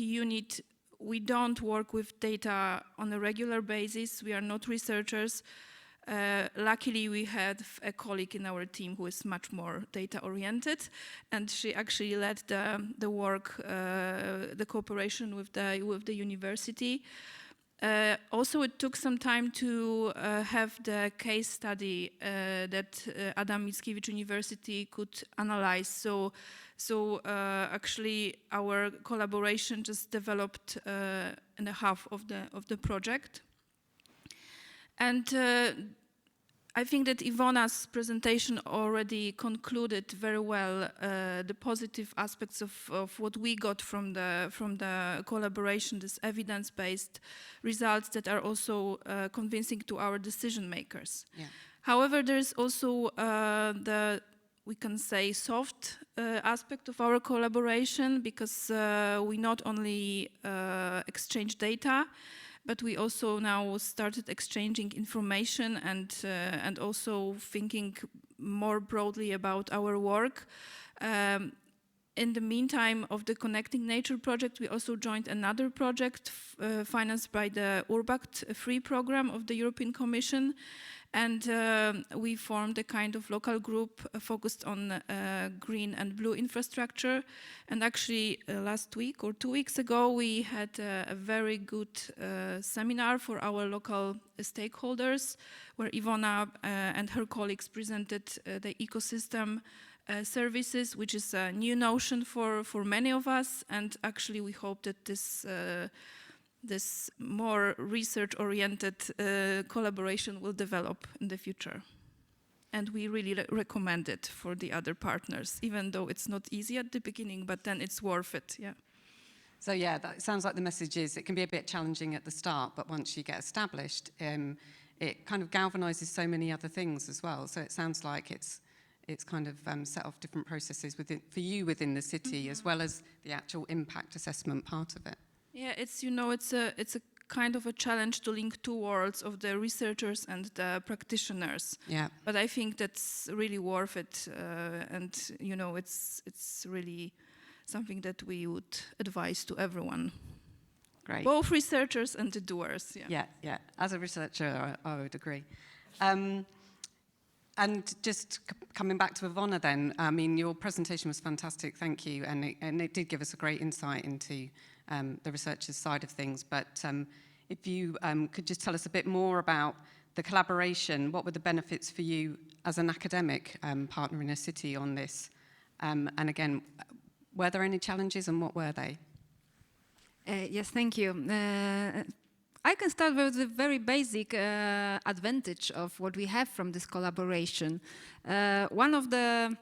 unit, we don't work with data on a regular basis. We are not researchers. Luckily, we had a colleague in our team who is much more data-oriented, and she actually led the work, the cooperation with the university. Also, it took some time to have the case study that Mickiewicz University could analyze. So actually, our collaboration just developed in the half of the project. And I think that Iwona's presentation already concluded very well the positive aspects of what we got from the collaboration, this evidence-based results that are also convincing to our decision makers. Yeah. However, there is also the we can say, soft aspect of our collaboration, because we not only exchange data, but we also now started exchanging information and also thinking more broadly about our work. In the meantime of the Connecting Nature project, we also joined another project financed by the Urbact Free program of the European Commission. And we formed a kind of local group focused on green and blue infrastructure. And actually last week or 2 weeks ago, we had a very good seminar for our local stakeholders, where Iwona and her colleagues presented the ecosystem services, which is a new notion for many of us. And actually we hope that this more research-oriented collaboration will develop in the future. And we really recommend it for the other partners, even though it's not easy at the beginning, but then it's worth it, yeah. So yeah, that sounds like the message is it can be a bit challenging at the start, but once you get established, it kind of galvanizes so many other things as well. So it sounds like it's kind of set off different processes for you within the city, as well as the actual impact assessment part of it. Yeah, it's a kind of a challenge to link two worlds of the researchers and the practitioners. Yeah. But I think that's really worth it, and it's really something that we would advise to everyone. Great. Both researchers and the doers. Yeah. Yeah. As a researcher, I would agree. And just coming back to Iwona then, I mean, your presentation was fantastic, thank you, and it did give us a great insight into the researcher's side of things, but if you could just tell us a bit more about the collaboration, what were the benefits for you as an academic partner in a city on this? And again, were there any challenges and what were they? Yes, thank you. I can start with the very basic advantage of what we have from this collaboration. One of the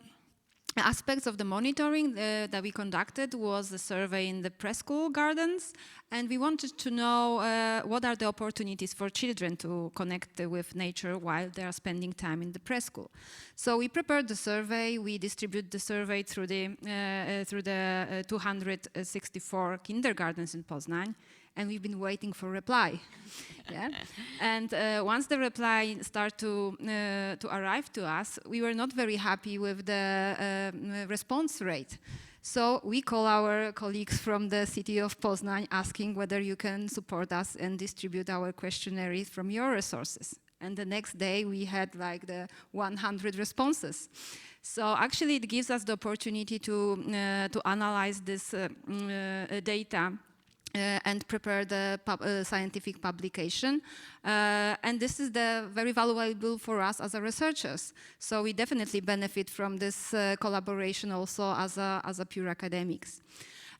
aspects of the monitoring that we conducted was a survey in the preschool gardens, and we wanted to know what are the opportunities for children to connect with nature while they are spending time in the preschool. So we prepared the survey, we distribute the survey through the 264 kindergartens in Poznań, and we've been waiting for reply. Yeah? And once the reply started to arrive to us, we were not very happy with the response rate. So we call our colleagues from the city of Poznań asking whether you can support us and distribute our questionnaires from your resources. And the next day we had like the 100 responses. So actually it gives us the opportunity to analyze this data and prepare the scientific publication. And this is very valuable for us as researchers. So we definitely benefit from this collaboration also as a pure academics.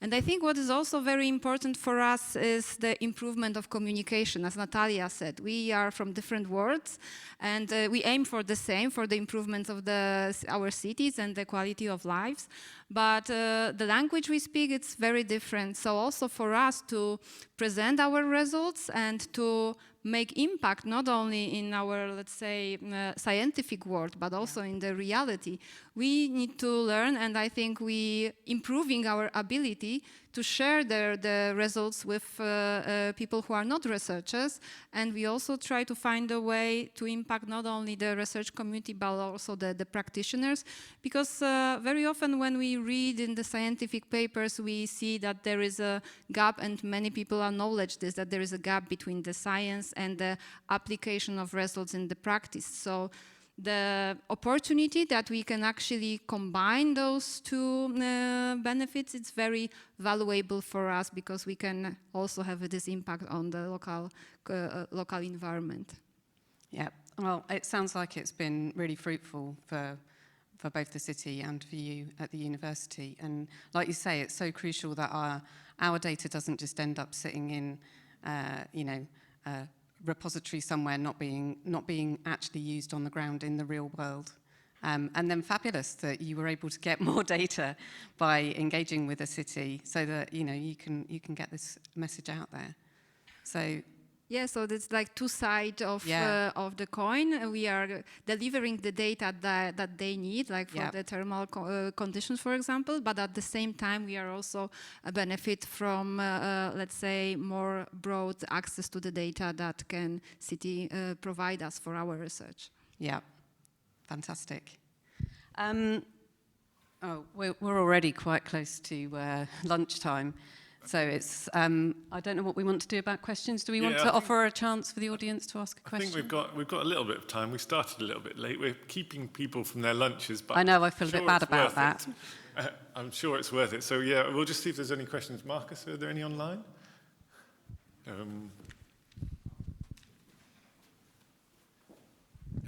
And I think what is also very important for us is the improvement of communication. As Natalia said, we are from different worlds, and we aim for the same, for the improvement of our cities and the quality of lives. But the language we speak, it's very different. So also for us to present our results and to make impact not only in our, let's say, scientific world, but also in the reality, we need to learn, and I think we improving our ability to share the results with people who are not researchers, and we also try to find a way to impact not only the research community but also the practitioners, because very often when we read in the scientific papers we see that there is a gap, and many people acknowledge this, that there is a gap between the science and the application of results in the practice. So the opportunity that we can actually combine those two benefits, it's very valuable for us, because we can also have this impact on the local environment. Yeah, well, it sounds like it's been really fruitful for both the city and for you at the university. And like you say, it's so crucial that our data doesn't just end up sitting in, repository somewhere, not being actually used on the ground in the real world. And then fabulous that you were able to get more data by engaging with a city, so that you can get this message out there. So Yeah, so it's like two sides of the coin. We are delivering the data that they need, like for the thermal conditions, for example. But at the same time, we are also a benefit from, let's say, more broad access to the data that can city provide us for our research. Yeah, fantastic. We're already quite close to lunchtime. So it's, I don't know what we want to do about questions. Do we want to offer a chance for the audience to ask a question? I think we've got a little bit of time. We started a little bit late. We're keeping people from their lunches, but I know, I feel a bit bad about that. I'm sure it's worth it. So yeah, we'll just see if there's any questions. Marcus, are there any online?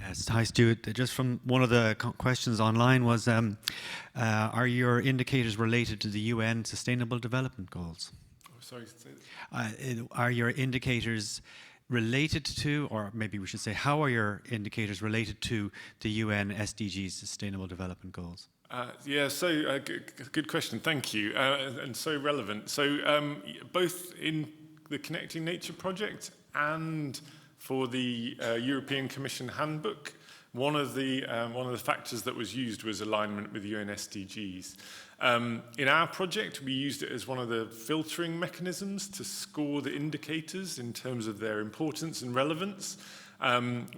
Yes, hi Stuart. Just from one of the questions online was, are your indicators related to the UN Sustainable Development Goals? Oh, sorry. Are your indicators related to, or maybe we should say, how are your indicators related to the UN SDGs Sustainable Development Goals? Good question, thank you, and so relevant. So both in the Connecting Nature project and for the European Commission handbook, one of the factors that was used was alignment with UN SDGs. In our project, we used it as one of the filtering mechanisms to score the indicators in terms of their importance and relevance.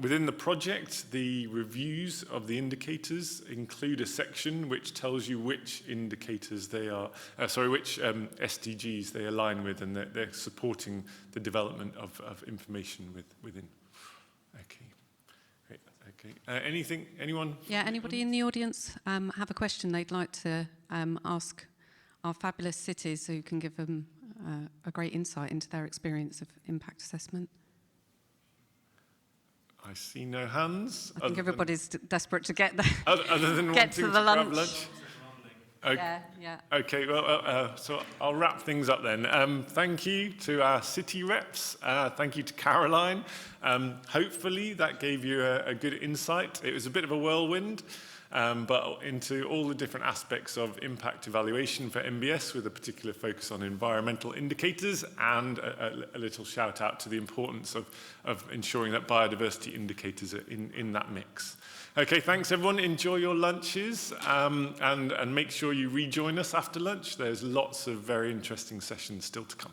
Within the project, the reviews of the indicators include a section which tells you which indicators they are, which SDGs they align with, and they're supporting the development of information within. Okay, great. Okay. Anyone? Yeah, anybody in the audience have a question they'd like to ask our fabulous cities who can give them a great insight into their experience of impact assessment? I see no hands. I think everybody's desperate to get there. Other than get to the lunch. Okay. Yeah. Okay. Well, so I'll wrap things up then. Thank you to our city reps. Thank you to Caroline. Hopefully that gave you a good insight. It was a bit of a whirlwind, but into all the different aspects of impact evaluation for MBS, with a particular focus on environmental indicators, and a little shout out to the importance of ensuring that biodiversity indicators are in that mix. Okay, thanks everyone. Enjoy your lunches, and make sure you rejoin us after lunch. There's lots of very interesting sessions still to come.